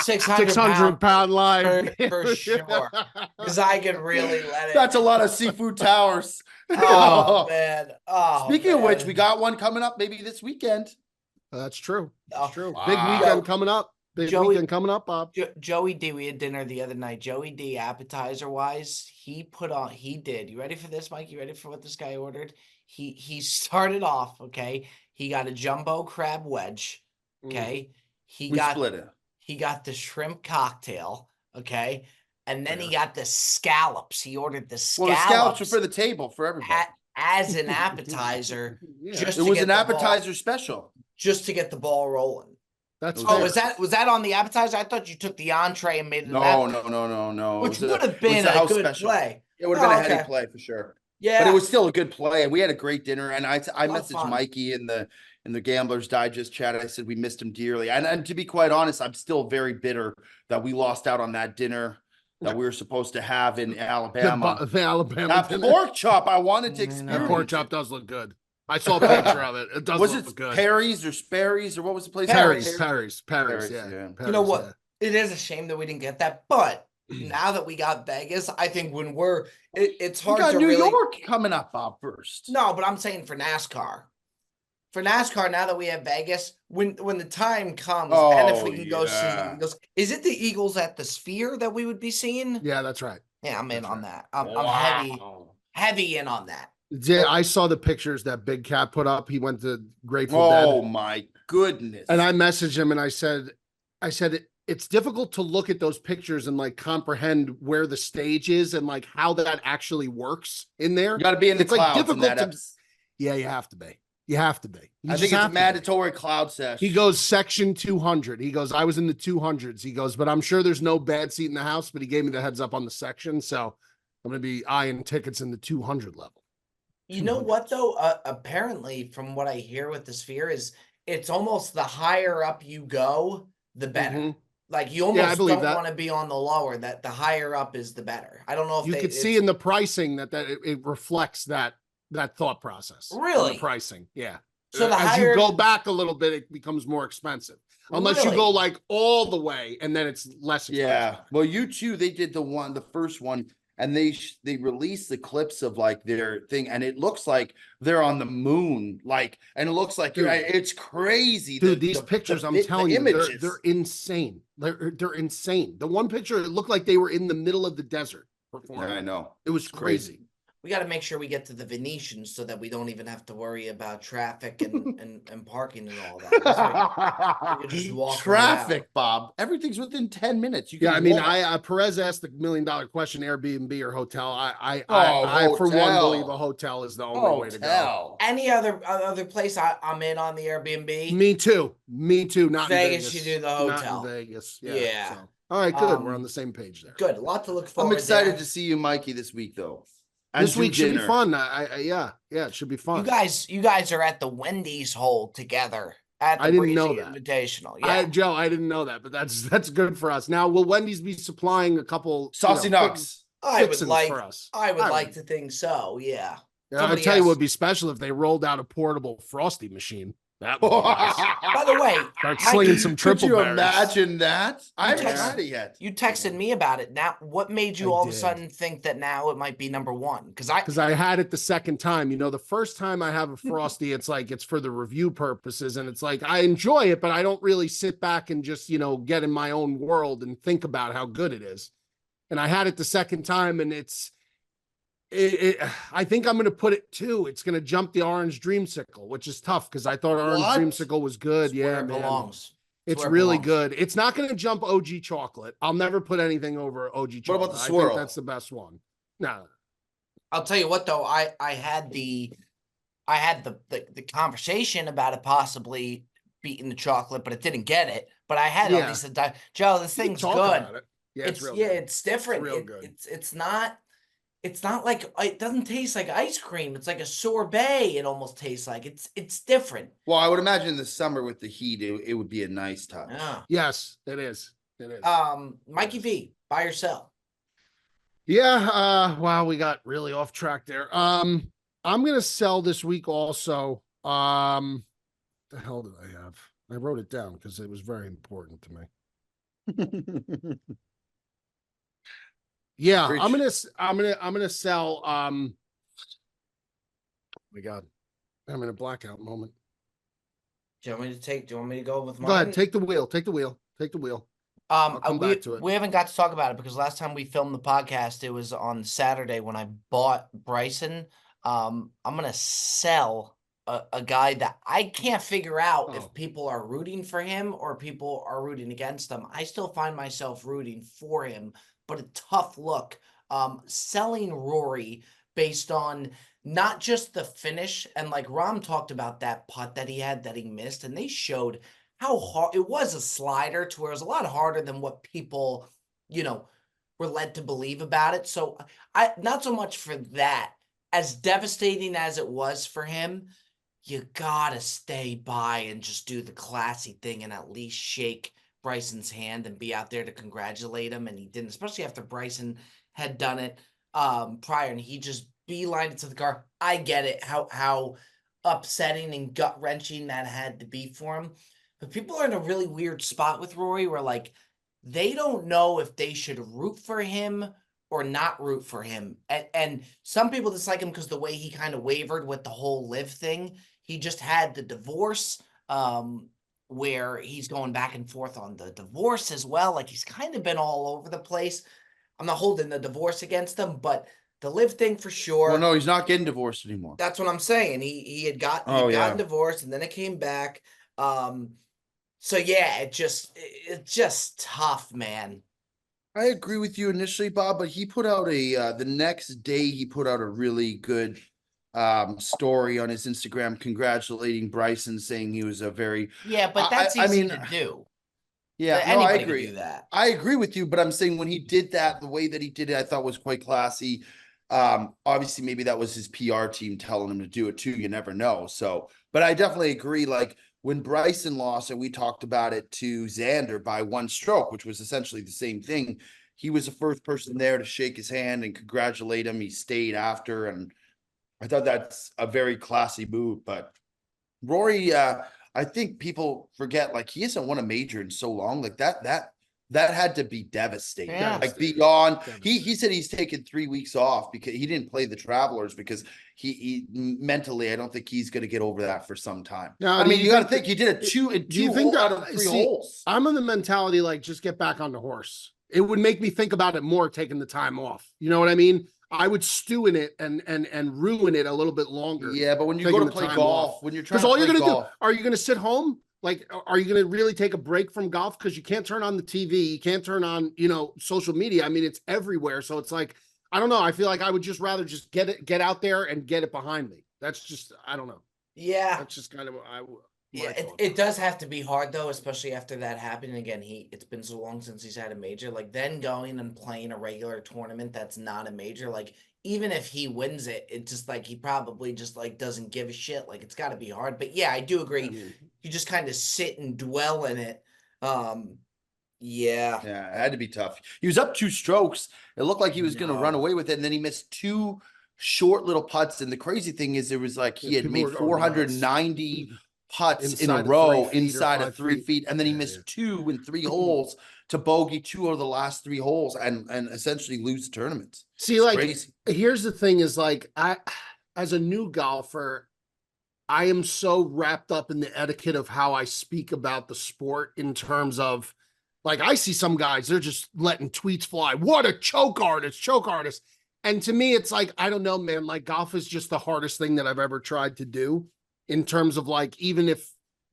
600 600-pound life for sure. Because I could really let it. That's a lot of seafood towers. Oh man. Oh, Speaking of which, man. we got one coming up maybe this weekend. That's true. Oh, That's true. wow. Big weekend coming up. Big Joey- weekend coming up, Bob. Joey D, we had dinner the other night. Joey D, appetizer wise, he did. You ready for this, Mike? You ready for what this guy ordered? He started off, okay. He got a jumbo crab wedge. Okay. We split it. He got the shrimp cocktail, okay. And then he got the scallops. He ordered the Well, the scallops scallops are for the table for everybody. as an appetizer, Yeah. just It to was get an the ball- appetizer special. just to get the ball rolling. That's Oh, fair. Was that on the appetizer? I thought you took the entree and made it an No, appetizer, no. which It was would have it was been a a house good special. play. It would have been Oh, a heady okay. play for sure. Yeah, But it was still a good play. We had a great dinner, and I Lot of messaged fun. Mikey in the Gamblers Digest chat. I said we missed him dearly, and to be quite honest, I'm still very bitter that we lost out on that dinner that we were supposed to have in Alabama. The Alabama. That dinner. pork chop, I wanted to I know. experience. That pork it. chop does look good. I saw a picture of it. It does Was look it good. Perry's or Sperry's or what was the place? Paris, Perry's, yeah. yeah. You know Paris, what? yeah. It is a shame that we didn't get that, but now that we got Vegas, I think when it's We hard got to New really. York coming up, Bob, first. No, but I'm saying for NASCAR. For NASCAR, now that we have Vegas, when the time comes, and if we can go see yeah. the Eagles, is it the Eagles at the Sphere that we would be seeing? Yeah, that's right. Yeah, I'm in That's on right. that. I'm heavy in on that. Yeah, I saw the pictures that Big Cat put up. He went to Grateful Oh Dead, my goodness. and I messaged him and I said, it's difficult to look at those pictures and like comprehend where the stage is and like how that actually works in there. You got to be in the It's, like, clouds in difficult that to- episode. Yeah, you have to be. You have to be. You I just think it's have a to be. mandatory cloud sesh. He goes section 200. He goes, I was in the 200s. He goes, but I'm sure there's no bad seat in the house, but he gave me the heads up on the section. So I'm going to be eyeing tickets in the 200 level. You know 200s. what though? Apparently, from what I hear with the Sphere, is it's almost the higher up you go, the better. Mhm. Like you I almost believe don't that. want to be on the lower. That the higher up is the better. I don't know if You could see in the pricing that it reflects that thought process. in Really? the pricing. Yeah. So the As higher you go back a little bit, it becomes more expensive. Unless you go Really? like all the way and then it's less expensive. Yeah. Well, U2, they did the first one, and they released the clips of like their thing, and it looks like they're on the moon, like, and it looks like Dude. it's crazy. Dude, these pictures, I'm telling you, images. they're insane. They're insane. The one picture, it looked like they were in the middle of the desert Yeah, performing. I know. It was crazy. we got to make sure we get to the Venetian so that we don't even have to worry about traffic and parking and all that. This way, we could just walk Traffic, around. Bob. Everything's within 10 minutes. You Yeah, can I mean, walk. Perez asked the $1 million question: Airbnb or hotel? I for one hotel. believe a hotel is the only way to go. Hotel. Any other place I'm in on the Airbnb? Me too. Not Vegas, in Vegas. you do the Not hotel. in Vegas. Yeah. So. All right, good. We're Um, on the same page there. Good. A lot to look forward I'm excited there. to see you, Mikey, this week, though. And This do week should be dinner. fun. Yeah, it should be fun. You guys are at the Wendy's hole together at the I didn't know Breezy that. Invitational. Yeah. Joe, I didn't know that, but that's good for us. Now, will Wendy's be supplying a couple Saucy you know, nugs. fixins for us. I would like to think so. Yeah. Yeah, I'll Somebody tell you what else. would be special if they rolled out a portable frosty machine. That would be nice. By the way, Start Mikey, slinging some Could triple you berries. imagine that? I haven't text- tried it yet. you texted me about it. Now, what made you I all of a did. sudden think that now it might be number one? Because I had it the second time. You know, the first time I have a frosty, it's like it's for the review purposes, and it's like I enjoy it, but I don't really sit back and just get in my own world and think about how good it is. And I had it the second time, and I think I'm going to put it 2. It's going to jump the orange dreamsicle, which is tough because I thought orange What? dreamsicle was good. It's where Yeah, it man. belongs. It's where it really belongs. good. It's not going to jump OG chocolate. I'll never put anything over OG chocolate. What about the I swirl? think that's the best one. No. I'll tell you what though, I had the conversation about it possibly beating the chocolate, but it didn't get it. But I had all Yeah. these Joe, this We can thing's talk good. about it. Yeah, it's real yeah, good. it's different. real good. It's not like it doesn't taste like ice cream. It's like a sorbet. It almost tastes like it's different. Well, I would imagine in the summer with the heat, it would be a nice touch. Yeah. Yes, it is. It is. Mikey V, buy or sell? Yeah, wow, we got really off track there. I'm gonna sell this week also. The hell did I have? I wrote it down because it was very important to me. Yeah, Preach. I'm gonna sell. Oh my God, I'm in a blackout moment. Do you want me to go with mine? Go ahead, take the wheel. Take the wheel. Take the wheel. I'll come back to it. We haven't got to talk about it because last time we filmed the podcast, it was on Saturday when I bought Bryson. I'm gonna sell a guy that I can't figure out Oh. if people are rooting for him or people are rooting against him. I still find myself rooting for him, but a tough look. Selling Rory based on not just the finish, and like Ram talked about that putt that he had that he missed, and they showed how hard it was, a slider to where it was a lot harder than what people, were led to believe about it. So I not so much for that, as devastating as it was for him, you gotta stay by and just do the classy thing and at least shake Bryson's hand and be out there to congratulate him. And he didn't, especially after Bryson had done it prior, and he just beelined it to the car. I get it, how upsetting and gut wrenching that had to be for him. But people are in a really weird spot with Rory where like they don't know if they should root for him or not root for him. And some people dislike him because the way he kind of wavered with the whole live thing. He just had the divorce where he's going back and forth on the divorce as well. Like he's kind of been all over the place. I'm not holding the divorce against him, but the live thing for sure. Well, no, he's not getting divorced anymore. That's what I'm saying. He had Oh, yeah. gotten divorced and then it came back. So yeah, it's just tough, man. I agree with you initially, Bob, but he put out the next day he put out a really good story on his Instagram congratulating Bryson, saying he was a very Yeah, but that's easy to do. Yeah, no, I Anybody agree. can do that. I agree with you, but I'm saying when he did that, the way that he did it, I thought was quite classy. Obviously, maybe that was his PR team telling him to do it too. You never know. So, but I definitely agree. Like when Bryson lost, and we talked about it to Xander by 1 stroke, which was essentially the same thing. He was the first person there to shake his hand and congratulate him. He stayed after, and I thought that's a very classy move. But Rory, I think people forget, like, he hasn't won a major in so long. Like that had to be devastating. Yeah. Like beyond, he said he's taken 3 weeks off because he didn't play the Travelers because he mentally, I don't think he's going to get over that for some time. Now, I do mean, you you got to think think he did a two out of 3 see, holes. I'm in the mentality like just get back on the horse. It would make me think about it more taking the time off. You know what I mean? I would stew in it and ruin it a little bit longer. Yeah, but when you go to play golf, when you're trying because to all play you're gonna golf, do, are you gonna sit home? Like, are you gonna really take a break from golf? Because you can't turn on the TV, you can't turn on, social media. I mean, it's everywhere. So it's like, I don't know. I feel like I would just rather just get out there and get it behind me. That's just, I don't know. Yeah. That's just kind of Yeah, it does have to be hard though, especially after that happened again. It's been so long since he's had a major. Like then going and playing a regular tournament that's not a major. Like even if he wins it, it's just like he probably just like doesn't give a shit. Like it's got to be hard. But yeah, I do agree. You just kind of sit and dwell in it. Yeah. Yeah, it had to be tough. He was up 2 strokes. It looked like he was going to run away with it, and then he missed 2 short little putts. And the crazy thing is, it was like he Yeah, had people made were going nuts. 490 putts in a Inside of 3 row feet or inside of 5 3 feet. feet, and then he Yeah, missed 2 in 3 holes to bogey 2 of the last 3 holes, and essentially lose the tournament. See, It's like, crazy. here's the thing is like, as a new golfer, I am so wrapped up in the etiquette of how I speak about the sport in terms of, like, I see some guys, they're just letting tweets fly. What a choke artist, choke artist. And to me, it's like, I don't know, man, like golf is just the hardest thing that I've ever tried to do in terms of like, even if,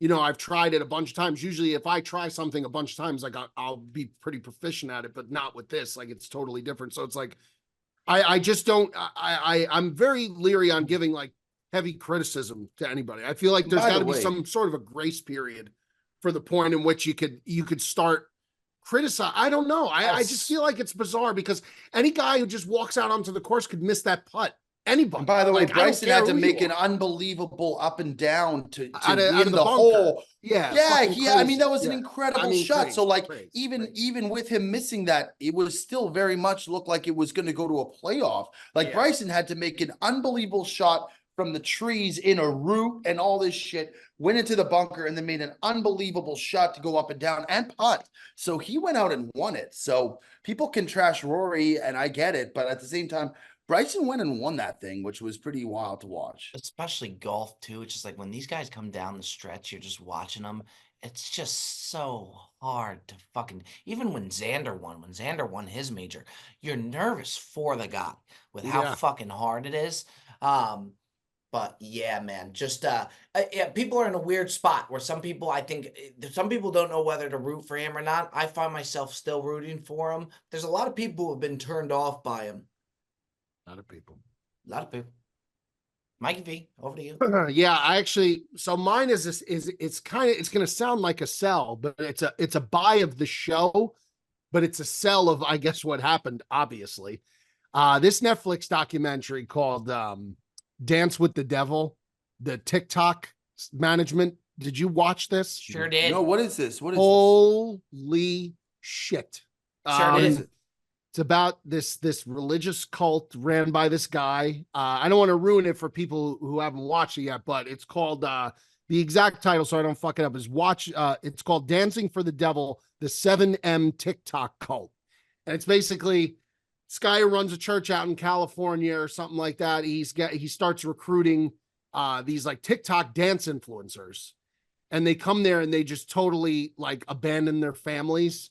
I've tried it a bunch of times. Usually if I try something a bunch of times, like I'll be pretty proficient at it, but not with this. Like it's totally different. So it's like, I just don't, I'm very leery on giving like heavy criticism to anybody. I feel like there's By got the to be way- some sort of a grace period for the point in which you could start criticize. I don't know. I just feel like it's bizarre because any guy who just walks out onto the course could miss that putt. Anybody. And by the way, Like, I don't Bryson care had to who you make an are. unbelievable up and down to Out of win the the bunker. hole. Yeah. Yeah, fucking I mean, crazy. that was an Yeah. incredible I mean, shot. So, like, crazy. even with him missing that, it was still very much looked like it was going to go to a playoff. Like Yeah. Bryson had to make an unbelievable shot from the trees in a root and all this shit, went into the bunker and then made an unbelievable shot to go up and down and putt. So he went out and won it. So people can trash Rory, and I get it, but at the same time, Bryson went and won that thing, which was pretty wild to watch. Especially golf too. It's just like when these guys come down the stretch, you're just watching them. It's just so hard to fucking, even when Xander won his major, you're nervous for the guy with how Yeah. fucking hard it is. But yeah, man, just yeah, people are in a weird spot where some people, I think, some people don't know whether to root for him or not. I find myself still rooting for him. There's a lot of people who have been turned off by him. A lot of people. A lot of people. Mikey V, over to you. Yeah, I actually, so mine is this it's kind of, it's going to sound like a sell, but it's a buy of the show, but it's a sell of, I guess, what happened, obviously. This Netflix documentary called Dance with the Devil, the TikTok management. Did you watch this? Sure did. No, what is this? What is Holy shit. Sure did. It's about this religious cult ran by this guy. I don't want to ruin it for people who haven't watched it yet, but it's called the exact title, so I don't fuck it up, is it's called Dancing for the Devil, the 7M TikTok Cult. And it's basically this guy who runs a church out in California or something like that. He starts recruiting these like TikTok dance influencers. And they come there and they just totally like abandon their families.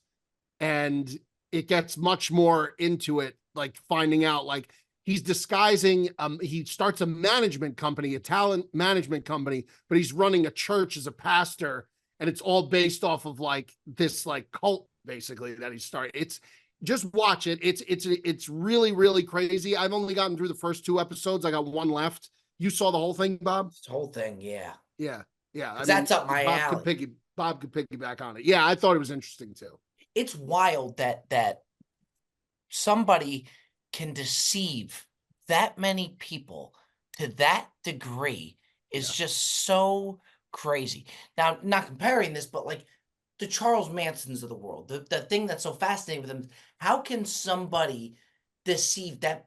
And it gets much more into it, like finding out like he's disguising, he starts a management company, a talent management company, but he's running a church as a pastor, and it's all based off of like this like cult basically that he started. It's just watch it. It's really, really crazy. I've only gotten through the first 2 episodes. I got 1 left. You saw the whole thing, Bob? This whole thing, yeah. Yeah. That's up my alley. Bob could piggyback on it. Yeah, I thought it was interesting too. It's wild that somebody can deceive that many people to that degree is just so crazy. Now, not comparing this, but like the Charles Mansons of the world, the thing that's so fascinating with them, how can somebody deceive that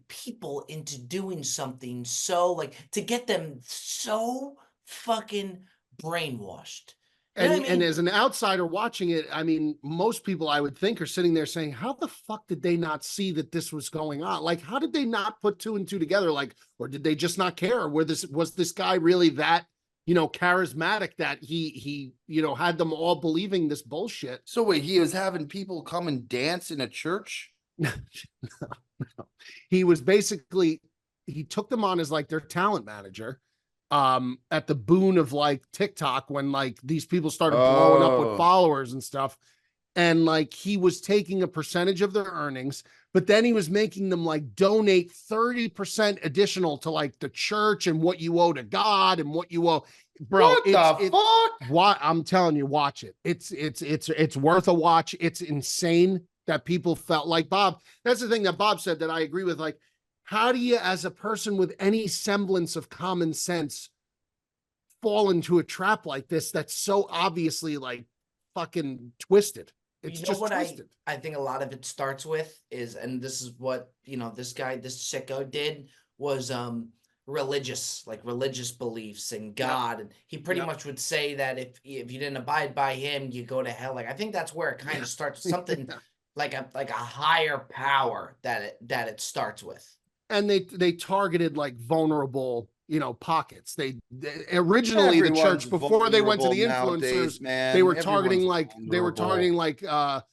people into doing something so like to get them so fucking brainwashed? You know And, what I mean? and as an outsider watching it, I mean, most people I would think are sitting there saying, how the fuck did they not see that this was going on? Like, how did they not put 2 and 2 together? Like, or did they just not care? Was this guy really that, charismatic that he had them all believing this bullshit? So wait, he was having people come and dance in a church? No. He was basically, he took them on as like their talent manager. At the boon of like TikTok, when like these people started blowing up with followers and stuff, and like he was taking a percentage of their earnings, but then he was making them like donate 30% additional to like the church and what you owe to God and what you owe, bro. What the fuck? What I'm telling you, watch it. It's worth a watch. It's insane that people felt like Bob. That's the thing that Bob said that I agree with. Like, how do you, as a person with any semblance of common sense, fall into a trap like this that's so obviously like fucking twisted? It's You know just what twisted. I think a lot of it starts with is, and this is what, this guy, this sicko did, was religious, like religious beliefs and God. And he pretty Yep. much would say that if you didn't abide by him, you go to hell. Like I think that's where it kind of starts, something like a higher power that it starts with. And they targeted like vulnerable, pockets. They originally the church, Everyone's before they went to the vulnerable influencers, nowadays, man. they were Everyone's targeting vulnerable.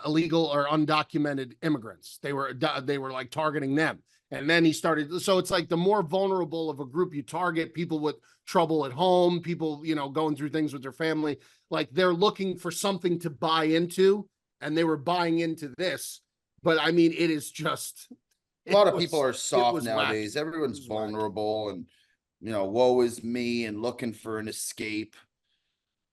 illegal or undocumented immigrants. They were like targeting them. And then he started. So it's like the more vulnerable of a group you target, people with trouble at home, people, going through things with their family, like they're looking for something to buy into, and they were buying into this. But I mean, it is just A lot of people are soft was nowadays. wacky. Everyone's It was wacky. vulnerable and, woe is me and looking for an escape.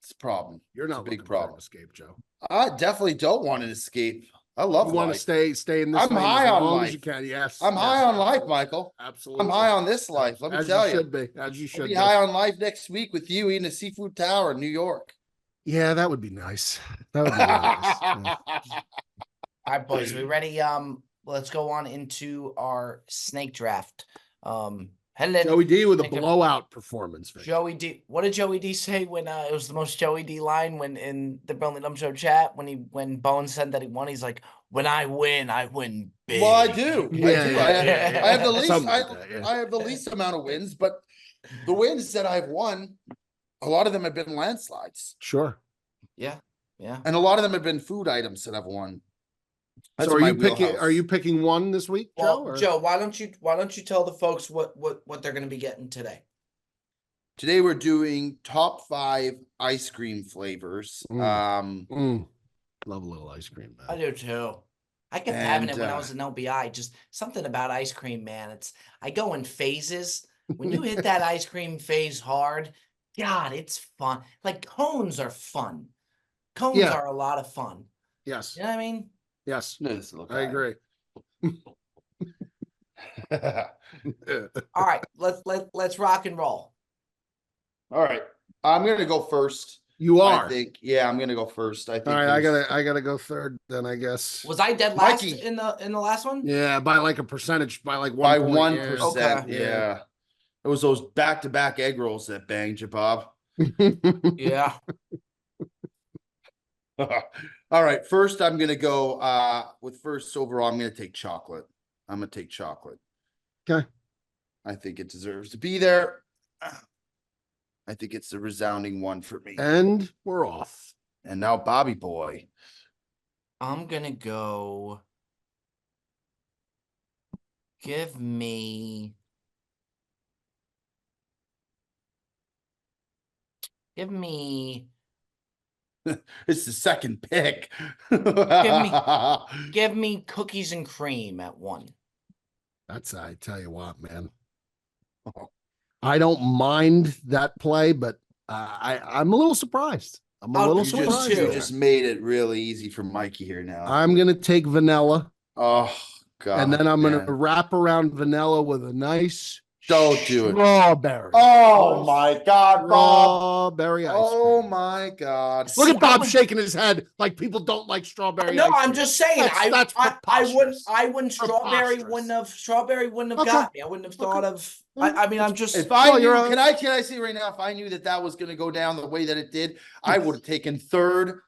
It's a problem. You're It's not a big looking for an problem. escape, Joe. I definitely don't want an escape. I love You want life. to stay in this I'm lane high as on long life. as you can. Yes. I'm high on life, Michael. Absolutely. I'm high on this life. Let me tell you you. should be. As you I'll should be be. high on life next week with you eating a seafood tower in New York. Yeah, that would be nice. That would be really nice. Yeah. All right, boys, we ready? Let's go on into our snake draft. Headed Joey D with a Snake draft. blowout performance. Vic. Joey D. What did Joey D say when it was the most Joey D line when in the Burnley Dumb Show chat when Bones said that he won? He's like, "When I win big." Well, I do. Yeah, I do. yeah. I have the least. Something like that, yeah. I have the least amount of wins, but the wins that I've won, a lot of them have been landslides, Sure. Yeah. and a lot of them have been food items that I've won. That's So my are wheelhouse. you picking one this week, Joe? Well, or- Joe, why don't you tell the folks what they're going to be getting today? Today we're doing top 5 ice cream flavors. Love a little ice cream, I man. do too. I kept having it And, when I was in LBI. Just something about ice cream, man. I go in phases. When you hit that ice cream phase hard, God, it's fun. Like cones are fun. Cones Yeah. are a lot of fun. Yes. You know what I mean? Yes. This little I guy. agree. All right, let's rock and roll. All right, I'm gonna go first. You are. I think. Yeah, I'm gonna go first. I think. All right, there's- I gotta go third then, I guess. Was I dead last Mikey. in the last one? Yeah, by like a percentage, by like by 1%. 1%. Okay. Yeah. It was those back-to-back egg rolls that banged you, Bob. Yeah. All right. First, I'm gonna go with first overall. I'm gonna take chocolate. I'm gonna take chocolate. Okay. I think it deserves to be there. I think it's a resounding one for me. And we're off. And now Bobby boy. I'm gonna go. Give me. It's the second pick. Give me cookies and cream at 1. That's, I tell you what, man. I don't mind that play, but I'm a little surprised. I'm a Oh, little you surprised. too. You there. just made it really easy for Mikey here now. I'm gonna take vanilla, Oh God. and then I'm gonna man. wrap around vanilla with a nice Don't do it. strawberry. Oh my God, Bob. Strawberry ice Oh cream. my God. Look See, at Bob I would- shaking his head like people don't like strawberry No, ice I'm cream. just saying. That's preposterous. I wouldn't. Strawberry wouldn't have Okay. got me. I wouldn't have thought of. I mean, I'm just. If I Well, knew, you're can I say right now, if I knew that was going to go down the way that it did, I would have taken third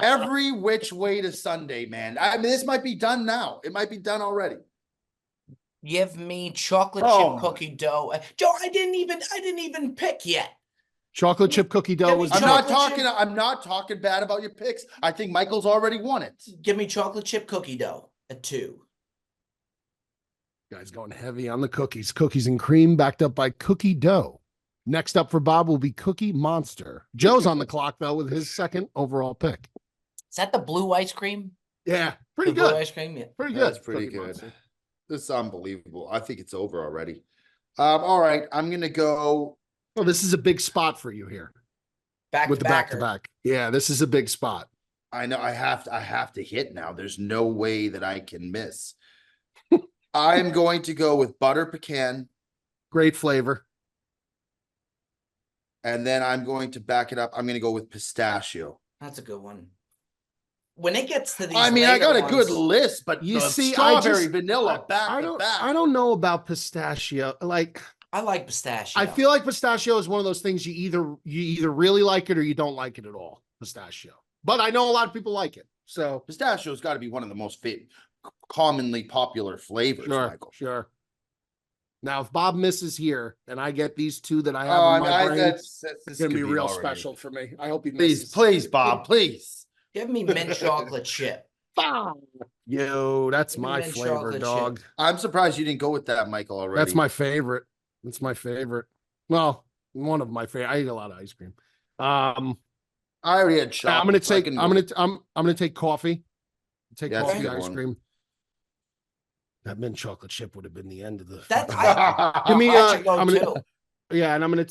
every which way to Sunday, man. I mean, this might be done now. It might be done already. Give me chocolate Oh chip my. cookie dough. Joe, I didn't even pick yet. Chocolate chip cookie dough was I'm good. not Chocolate talking. chip- I'm not talking bad about your picks. I think Michael's already won it. Give me chocolate chip cookie dough at 2. Guys going heavy on the cookies. Cookies and cream backed up by cookie dough. Next up for Bob will be Cookie Monster. Joe's on the clock, though, with his second overall pick. Is that the blue ice cream? Yeah, pretty The blue good. ice cream. Yeah. Pretty good. That's pretty Cookie good. Monster. This is unbelievable. I think it's over already. All right, I'm gonna go. Well, this is a big spot for you here Back with to the back to back. Yeah, this is a big spot. I know I have to hit now. There's no way that I can miss. I'm going to go with butter pecan, Great flavor. and then I'm going to back it up. I'm going to go with pistachio. That's a good one. when it gets to these, I mean, I got a later good ones- list, but You the see, strawberry vanilla back I to don't, back. I don't know about pistachio. Like, I like pistachio. I feel like pistachio is one of those things you either really like it or you don't like it at all. Pistachio, but I know a lot of people like it. So Pistachio's got to be one of the most commonly popular flavors, Michael. Sure. Now, if Bob misses here and I get these two that I have Oh, in my brain, this it's gonna could be real already. special for me. I hope he Please, misses. please, Bob, please. Give me mint chocolate chip. Yo, that's Give me my mint flavor, chocolate dog. chip. I'm surprised you didn't go with that, Michael, already. That's my favorite. That's my favorite. Well, one of my favorite. I eat a lot of ice cream. I already had chocolate. I'm gonna so I take. can I'm go- gonna take coffee. Take Yeah, that's a coffee good ice one. cream. That mint chocolate chip would have been the end of the. That fucking- Give me. that should go I'm gonna. too. Yeah, and I'm gonna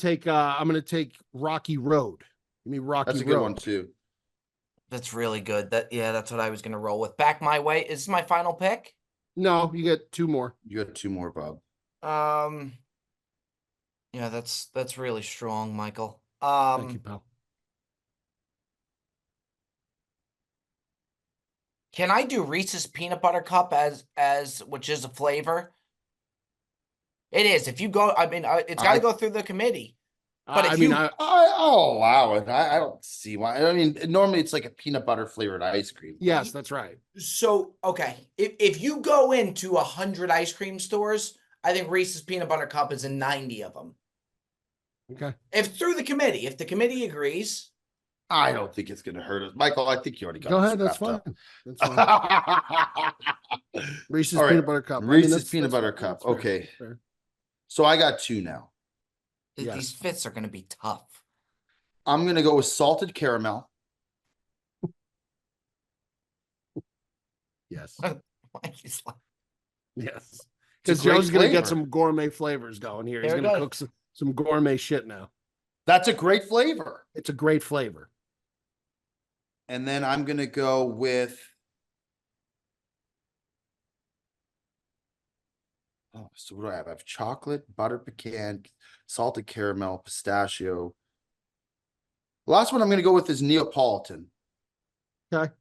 take Rocky Road. Give me Rocky That's a Road. good one too. That's really good. That's what I was gonna roll with. Back my way. Is this my final pick? No, you get two more. You got two more, Bob. Yeah, that's really strong, Michael. Thank you, pal. Can I do Reese's peanut butter cup as which is a flavor? It is. If you go, I mean, it's got to go through the committee. But if I mean, I'll allow it. I don't see why. I mean, normally it's like a peanut butter flavored ice cream. yes, that's right. So okay, if you go into 100 ice cream stores, I think Reese's peanut butter cup is in 90 of them. Okay. If through the committee, if the committee agrees. I don't think it's going to hurt us, Michael. I think you already got. Go this ahead. That's fine. wrapped That's fine. up. Reese's All right, peanut butter cup. Reese's peanut butter fair, cup. that's fair, Okay. fair. So I got two now. Yes. These fits are going to be tough. I'm going to go with salted caramel. Yes. Mikey's like, Yes. It's a Because great Joe's gonna get flavor. some gourmet flavors going here. He's There it gonna goes. cook some gourmet shit now. That's a great flavor. It's a great flavor. And then I'm going to go with. Oh, so what do I have? I have chocolate, butter pecan, salted caramel, pistachio. The last one I'm going to go with is Neapolitan. Okay.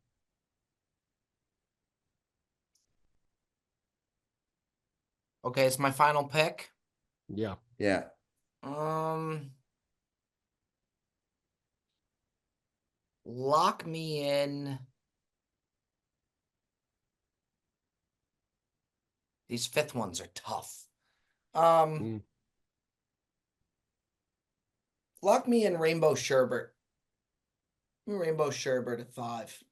okay, it's my final pick. Yeah. Yeah. Lock me in. These fifth ones are tough. Lock me in rainbow sherbet. Rainbow sherbet at 5.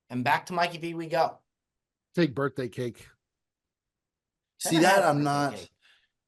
And back to Mikey V we go. Take birthday cake. See Never that? had I'm birthday not. cake.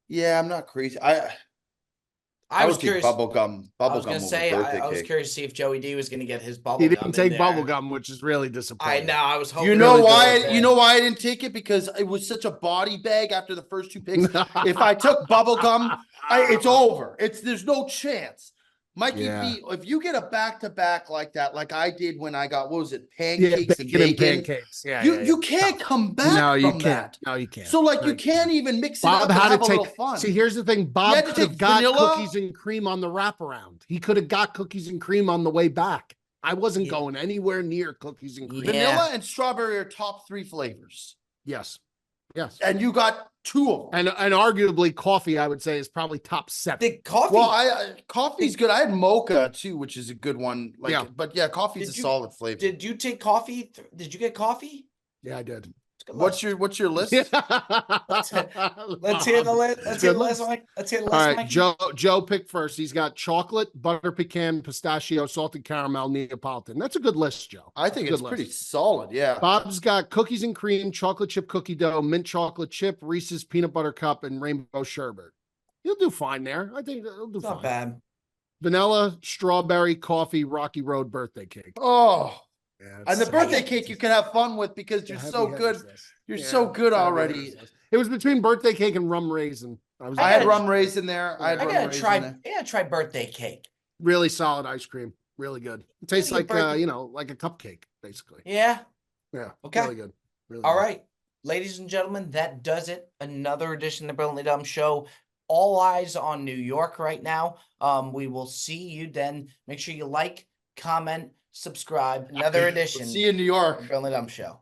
Yeah, I'm not crazy. I was would take curious. bubble gum. I Bubble was gum gonna over say birthday I was cake. curious to see if Joey D was gonna get his bubble He gum. didn't in take there. bubble gum, which is really I disappointing. know. I was hoping. You know Really why? good. You know why I didn't take it? Because it was such a body bag after the first two picks. If I took bubble gum, it's over. There's no chance. Mikey Yeah. V, if you get a back-to-back like that, like I did when I got, what was it, Yeah, pancakes and bacon and bacon, pancakes. Yeah, you can't come back No, you from can't. that. No, you can't. So like No, you can't even mix it Bob up and had have to a little take. fun. See, here's the thing. You Bob had to could have take got vanilla? cookies and cream on the wraparound. He could have got cookies and cream on the way back. I wasn't Yeah. going anywhere near cookies and cream. Yeah. Vanilla and strawberry are top 3 flavors. Yes. Yes. And you got 2 of them. And arguably coffee, I would say, is probably top 7. The coffee. Well, coffee's good. I had mocha too, which is a good one. Like, Yeah. but yeah, coffee's Did a you- solid flavor. Did you take coffee? Did you get coffee? Yeah, I did. It's a good What's list. your list? Let's hear the list. Let's hear the list, Mike. Let's hear the list, All right, Mikey. Joe picked first. He's got chocolate, butter pecan, pistachio, salted caramel, Neapolitan. That's a good list, Joe. I think Good it's pretty list. solid. Yeah. Bob's got cookies and cream, chocolate chip cookie dough, mint chocolate chip, Reese's peanut butter cup, and rainbow sherbet. He'll do fine there. I think he'll do It's fine. not bad. Vanilla, strawberry, coffee, Rocky Road birthday cake. Oh, Yeah, and the it's- birthday cake you can have fun with because it's a you're heavy so hitters good. list. You're Yeah, so good it's a heavy already. hitters list. It was between birthday cake and rum raisin. I I had gotta- rum raisin there. I had I rum gotta raisin try. there. I gotta try birthday cake. Really solid ice cream. Really good. It tastes Really like birthday- like a cupcake, basically. Yeah. Yeah. Okay. Really good. Really All good. right, ladies and gentlemen, that does it. Another edition of the Brilliantly Dumb Show. All eyes on New York right now. We will see you then. Make sure you like, comment, subscribe. Another edition See you in New York. of Real and Dumb Show.